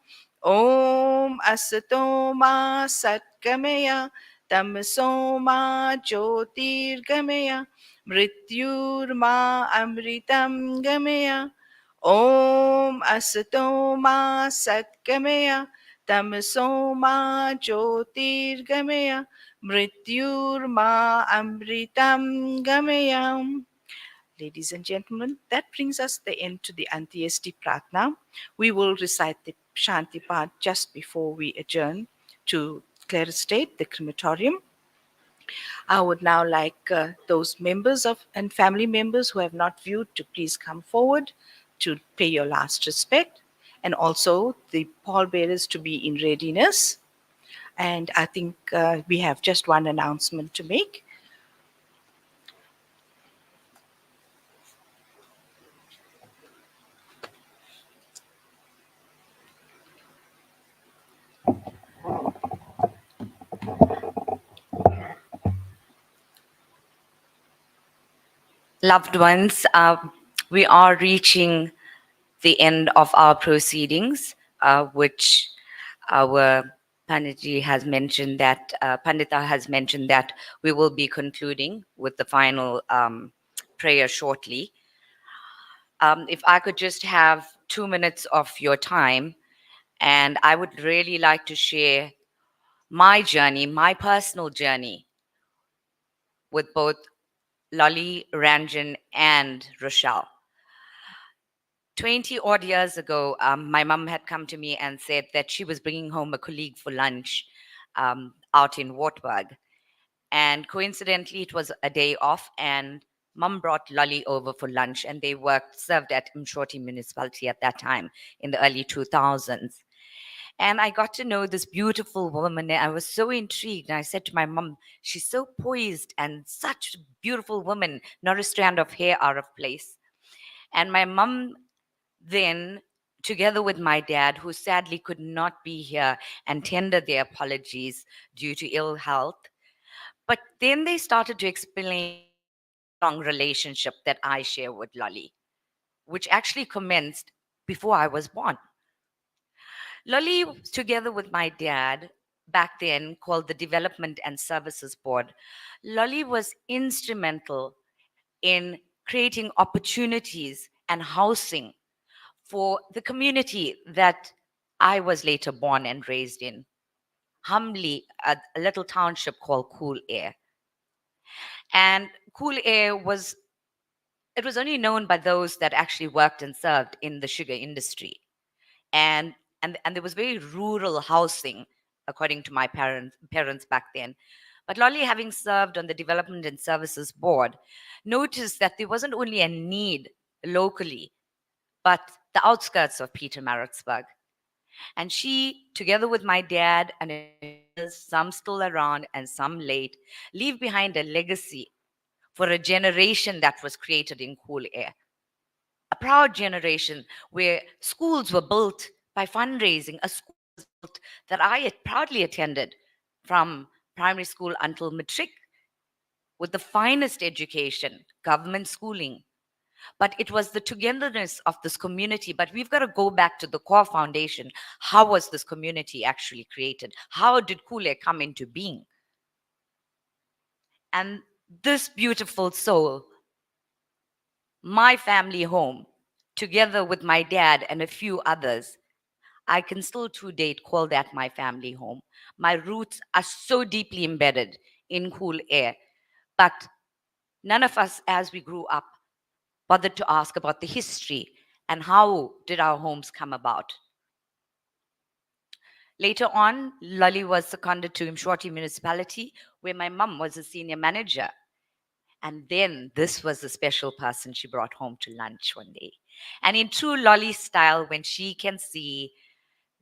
Om Asatoma Satkamaya Tamsoma Jyotirgamaya Mrityurma Amritam Gamaya. Om Asatoma Satgamaya Tamsoma Jyotirgamaya Mrityurma Amritam Gamaya. Ladies and gentlemen, that brings us the end to the Antyesti Pratna. We will recite the Shanti part just before we adjourn to Clear Estate, the crematorium. I would now like those members of and family members who have not viewed to please come forward to pay your last respect, and also the pallbearers to be in readiness. And I think we have just one announcement to make. Loved ones, we are reaching the end of our proceedings, which our Pandita has mentioned that we will be concluding with the final prayer shortly. If I could just have 2 minutes of your time, and I would really like to share my journey, my personal journey with both Lali, Ranjan, and Rochelle. 20 odd years ago, my mum had come to me and said that she was bringing home a colleague for lunch out in Wartburg. And coincidentally, it was a day off, and mum brought Lolly over for lunch, and they served at Mshoti municipality at that time in the early 2000s. And I got to know this beautiful woman, and I was so intrigued. And I said to my mum, she's so poised and such a beautiful woman, not a strand of hair out of place. And my mum then, together with my dad, who sadly could not be here and tendered their apologies due to ill health, but then they started to explain the lifelong relationship that I share with Lolly, which actually commenced before I was born. Lolly, together with my dad, back then called the Development and Services Board, Lolly was instrumental in creating opportunities and housing for the community that I was later born and raised in, humbly a little township called Cool Air. And Cool Air was only known by those that actually worked and served in the sugar industry. And there was very rural housing, according to my parents back then. But Lolly, having served on the Development and Services Board, noticed that there wasn't only a need locally, but the outskirts of Pietermaritzburg. And she, together with my dad and others, some still around and some late, leave behind a legacy for a generation that was created in Cool Air. A proud generation where schools were built by fundraising. A school was built that I had proudly attended from primary school until matric, with the finest education, government schooling. but it was the togetherness of this community. But we've got to go back to the core foundation. How was this community actually created? How did Kule come into being? And this beautiful soul, my family home, together with my dad and a few others, I can still to date call that my family home. My roots are so deeply embedded in cool air, but none of us, as we grew up, bothered to ask about the history and how did our homes come about. Later on, Lali was seconded to Mshwati municipality, where my mum was a senior manager. And then this was the special person she brought home to lunch one day. And in true Lolly style, when she can see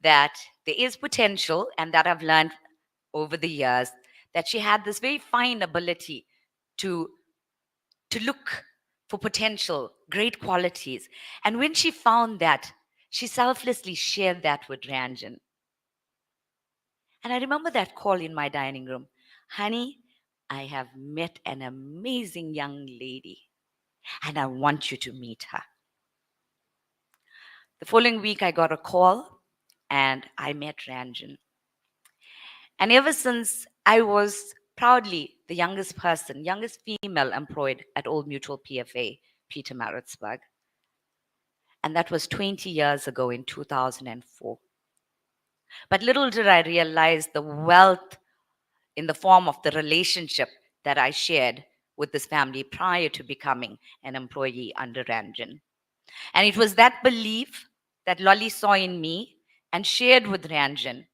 that there is potential, and that I've learned over the years, that she had this very fine ability to look for potential, great qualities. And when she found that, she selflessly shared that with Ranjan. And I remember that call in my dining room. Honey, I have met an amazing young lady, and I want you to meet her. The following week, I got a call, and I met Ranjan. And ever since, I was proudly the youngest person, youngest female employed at Old Mutual PFA, Peter Maritzburg. And that was 20 years ago in 2004. But little did I realize the wealth in the form of the relationship that I shared with this family prior to becoming an employee under Ranjan. And it was that belief that Lolly saw in me and shared with Ranjan.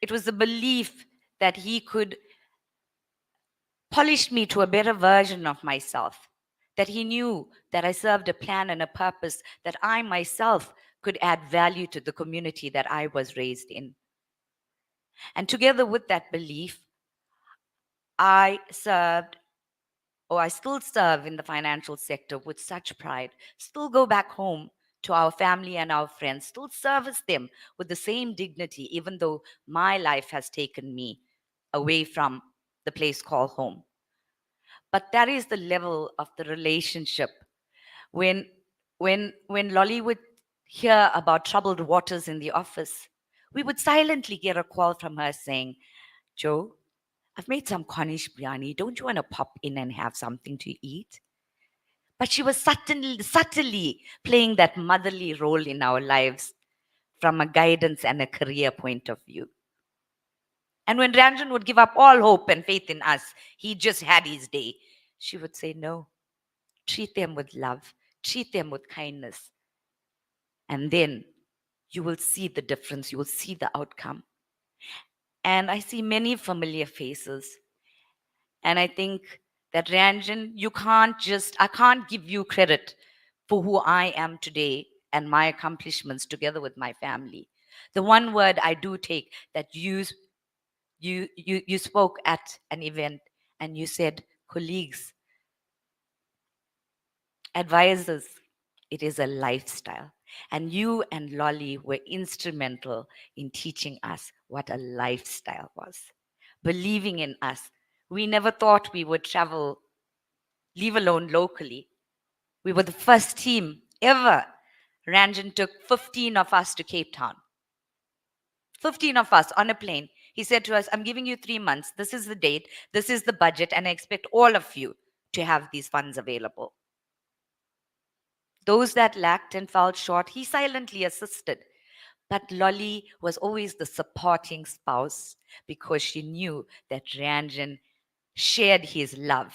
It was the belief that he could polish me to a better version of myself, that he knew that I served a plan and a purpose, that I myself could add value to the community that I was raised in. And together with that belief, I served, or I still serve in the financial sector with such pride, still go back home to our family and our friends, still service them with the same dignity, even though my life has taken me away from the place called home. But that is the level of the relationship. When Lolly would hear about troubled waters in the office, we would silently get a call from her saying, Joe, I've made some Cornish biryani. Don't you want to pop in and have something to eat? But she was subtly playing that motherly role in our lives from a guidance and a career point of view. And when Ranjan would give up all hope and faith in us, he just had his day, she would say, no, treat them with love, treat them with kindness. And then you will see the difference, you will see the outcome. And I see many familiar faces. And I think that Ranjan, I can't give you credit for who I am today and my accomplishments together with my family. The one word I do take that you spoke at an event and you said, colleagues, advisors, it is a lifestyle. And you and Lolly were instrumental in teaching us what a lifestyle was, believing in us. We never thought we would travel, leave alone locally. We were the first team ever. Ranjan took 15 of us to Cape Town. 15 of us on a plane. He said to us, I'm giving you 3 months. This is the date. This is the budget. And I expect all of you to have these funds available. Those that lacked and fell short, he silently assisted. But Lolly was always the supporting spouse because she knew that Ranjan shared his love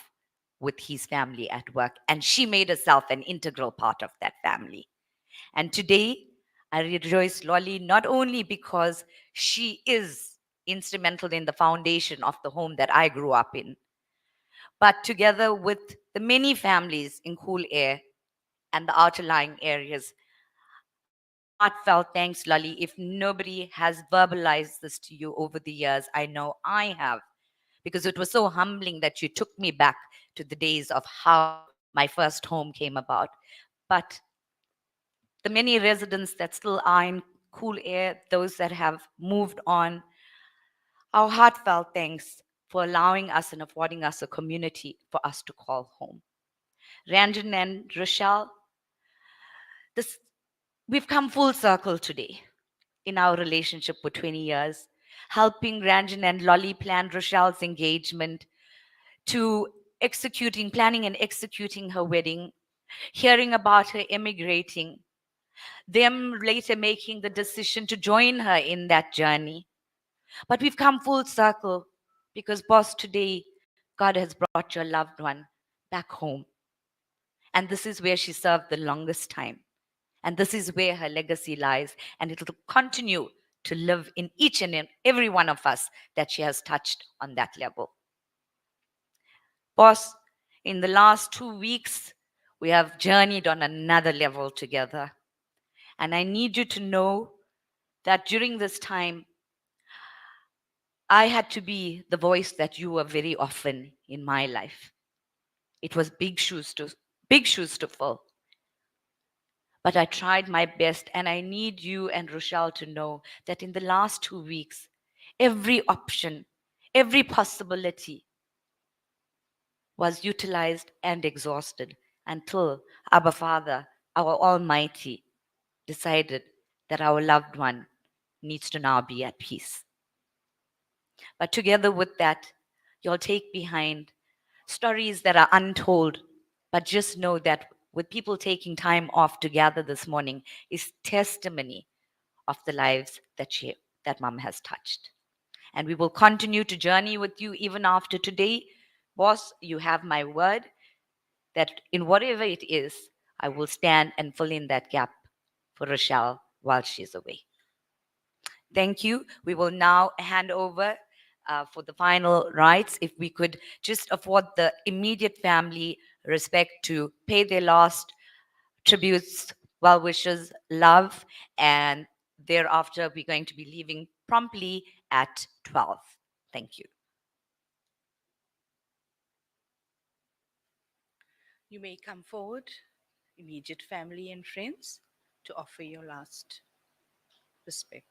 with his family at work, and she made herself an integral part of that family. And today, I rejoice Lolly not only because she is instrumental in the foundation of the home that I grew up in, but together with the many families in Cool Air and the outlying areas, my heartfelt thanks, Lolly. If nobody has verbalized this to you over the years, I know I have, because it was so humbling that you took me back to the days of how my first home came about. But the many residents that still are in Cool Air, those that have moved on, our heartfelt thanks for allowing us and affording us a community for us to call home. Ranjan and Rochelle, we've come full circle today in our relationship for 20 years, helping Ranjan and Lolly plan Rochelle's engagement, to planning and executing her wedding, hearing about her emigrating, them later making the decision to join her in that journey. But we've come full circle because, boss, today God has brought your loved one back home. And this is where she served the longest time. And this is where her legacy lies. And it will continue to live in each and every one of us that she has touched on that level. Boss, in the last 2 weeks, we have journeyed on another level together. And I need you to know that during this time, I had to be the voice that you were very often in my life. It was big shoes to fill. But I tried my best, and I need you and Rochelle to know that in the last 2 weeks, every option, every possibility was utilized and exhausted until Abba Father, our Almighty, decided that our loved one needs to now be at peace. But together with that, you'll take behind stories that are untold. But just know that with people taking time off to gather this morning is testimony of the lives that Mom has touched. And we will continue to journey with you even after today. Boss, you have my word that in whatever it is, I will stand and fill in that gap for Rochelle while she's away. Thank you. We will now hand over for the final rites. If we could just afford the immediate family respect to pay their last tributes, well wishes, love, and thereafter we're going to be leaving promptly at 12. Thank you. You may come forward, immediate family and friends, to offer your last respect.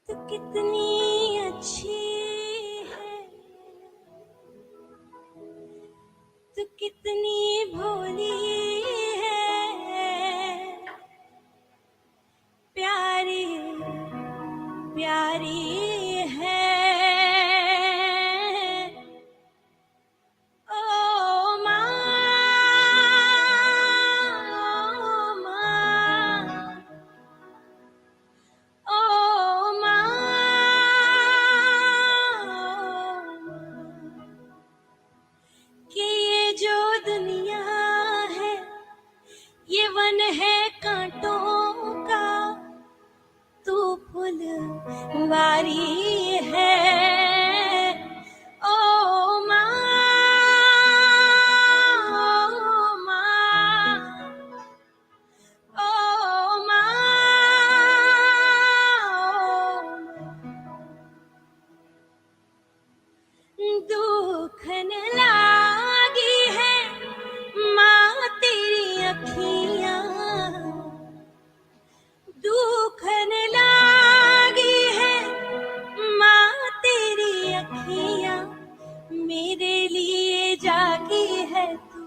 तू कितनी अच्छी है, तू कितनी भोली है, प्यारी प्यारी है। ओ माँ, ओ माँ, कि ये जो दुनिया है ये वन है कांटों का, तू फुलवारी है। ओ माँ, ओ माँ, ओ माँ, दुखन लागी है माँ तेरी अखियाँ, दुखन लागी है माँ तेरी अखियाँ, मेरे लिए जागी है तू,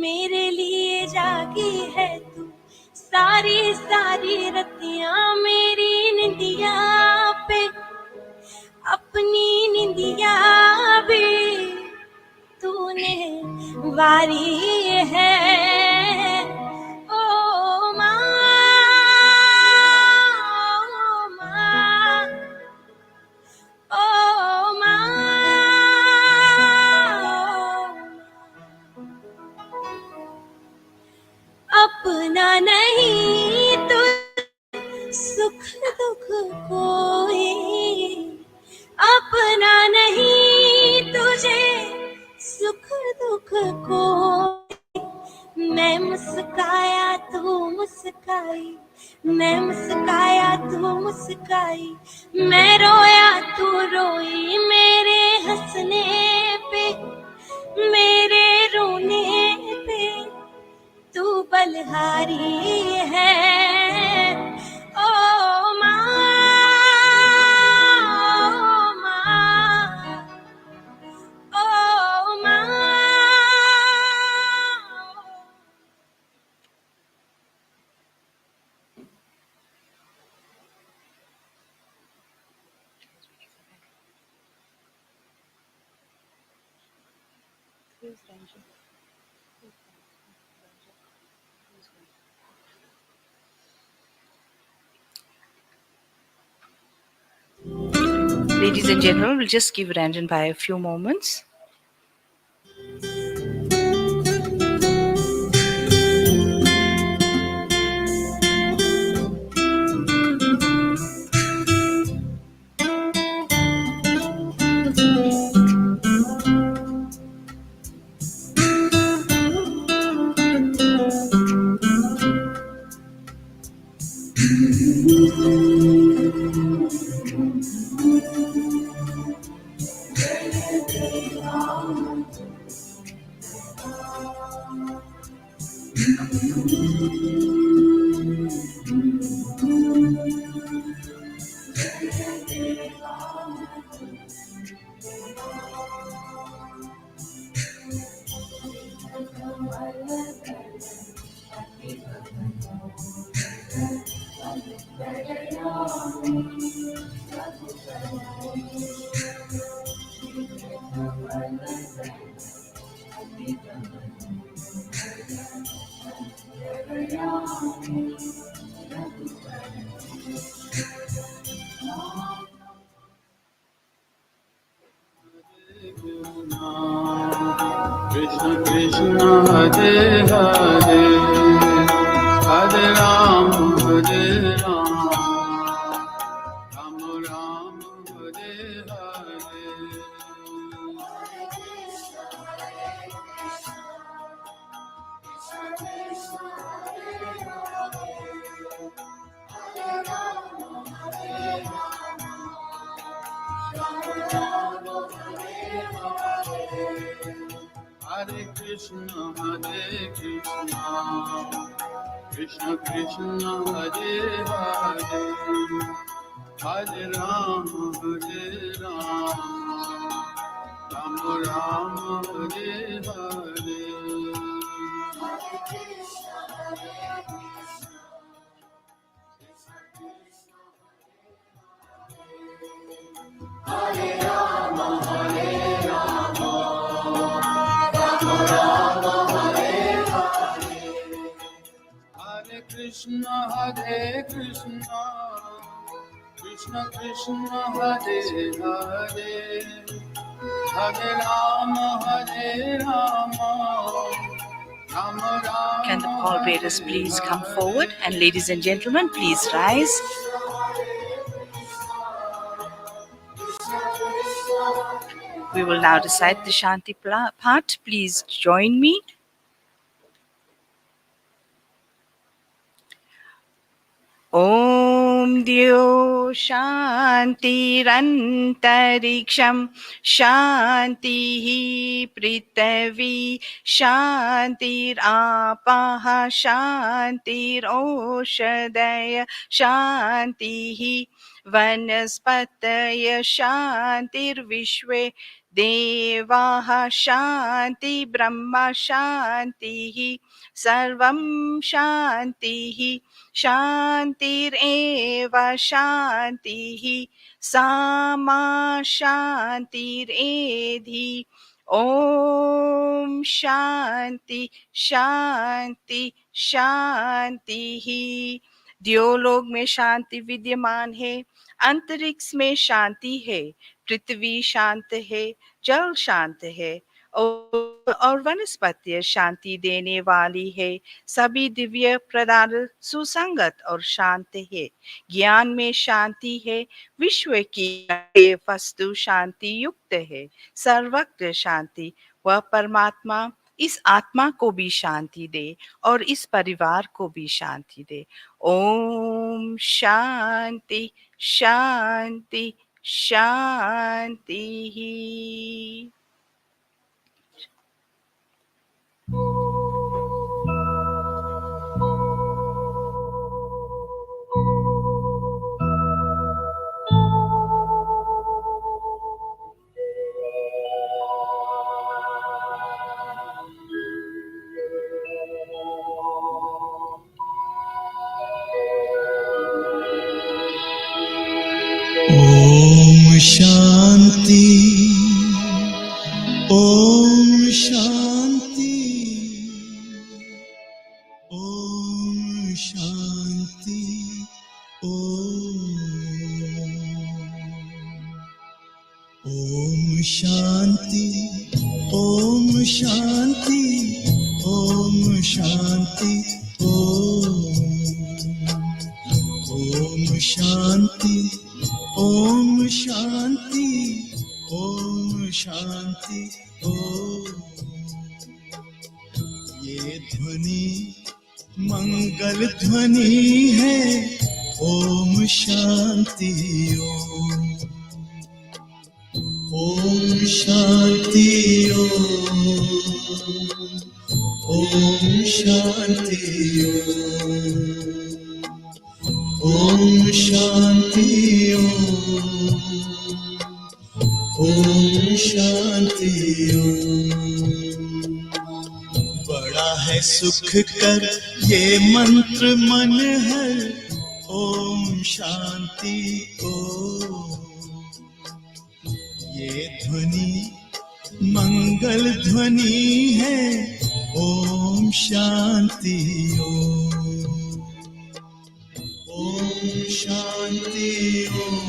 मेरे लिए जागी है तू, सारी सारी रतियाँ मेरी निंदिया पे, अपनी निंदिया भी तूने वारी है। ओ माँ, ओ माँ, ओ माँ, अपना नहीं तू सुख दुख कोई, अपना नहीं तुझे सुख दुख कोई, मैं मुस्काया तू मुस्काई, मैं मुस्काया तू मुस्काई, मैं रोया तू रोई, मेरे हंसने पे मेरे रोने पे तू बलहारी है। ओ माँ, ओ माँ, ओ माँ। Ladies and gentlemen, we'll just give Ranjan Bhai a few moments. Krishna Krishna Hare Hare, Hare Ram Hare Ram, Ram Ram Hare Hare. Hare Krishna, Krishna Krishna, Hare Hare, Hare Ram, Ram Ram, Hare Hare. Hare Krishna, Krishna Krishna, Hare Hare, Hare Rama, Rama Rama. Can the pallbearers please come forward? And ladies and gentlemen, please rise. We will now recite the Shanti part. Please join me. Om Dio Shantirantariksam Shantihi Prithvi Shantirapaha Shantiroshadaya Shantihi Vanaspataya Shantirvishwe Devaha Shanti Brahma Shantihi Sarvam Shantihi Shantireva Shantihi Sama Shantiredhi. Om Shanti Shanti Shanti. द्योलोक में शांति विद्यमान है, अंतरिक्ष में शांति है, पृथ्वी शांत है, जल शांत है और वनस्पति शांति देने वाली है। सभी दिव्य पदार्थ सुसंगत और शांत है। ज्ञान में शांति है, विश्व की वस्तु शांति युक्त है। सर्वत्र शांति वह परमात्मा इस आत्मा को भी शांति दे और इस परिवार को भी शांति दे। ओम शांति शांति शांति। ओम शांति, ओम शांति, ओम शांति, ओम शांति, ओम शांति, ओम शांति, ओम शांति, ओम शांति, ओम शांति, ओम। ये ध्वनि मंगल ध्वनि है, ओम शांति ओम। ओम शांति ओम, ओम शांति ओम, ओम शांति ओम, ओम शांति ओम। बड़ा है सुख कर ये मंत्र मन हर, ओम शांति ओम। ये ध्वनि मंगल ध्वनि है, ओम शांति ओम। ओम शांति ओम,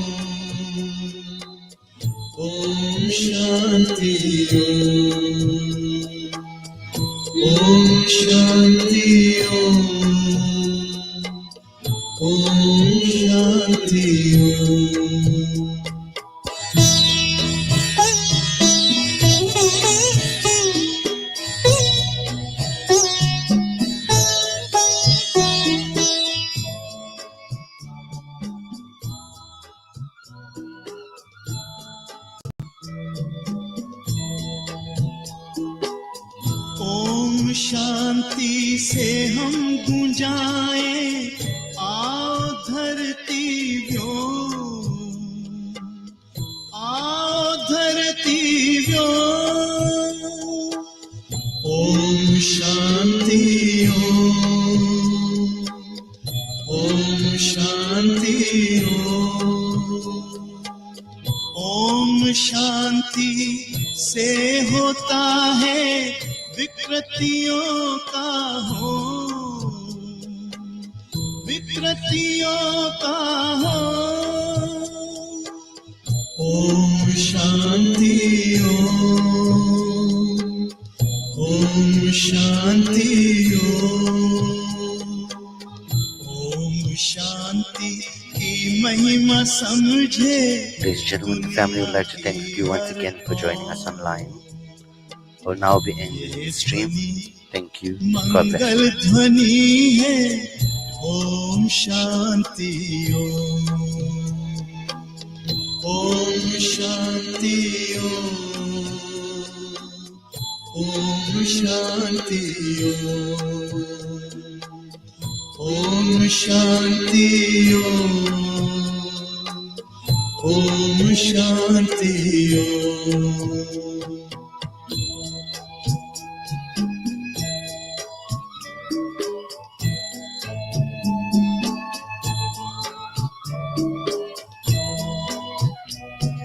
ओम शांति ओम, ओम शांति ओम, ओम शांति ओम। ओम शांति से हम गूंजाएं, आओ धरती व्योम, आओ धरती व्योम। ओम शांति ओम, ओम शांति ओम। ओम शांति से होता है विकृतियों का हो, विकृतियों का हो। ओम शांति ओम, ओम शांति ओम। ओम शांति की महिमा समझे। Ladies and gentlemen, the family would like to thank you once again for joining us online. We'll now be ending the stream. Thank you. God bless. मंगल ध्वनि है, ओम शांति ओम। ओम शांति ओम, ओम शांति ओम, ओम शांति ओम, ओम शांति ओम।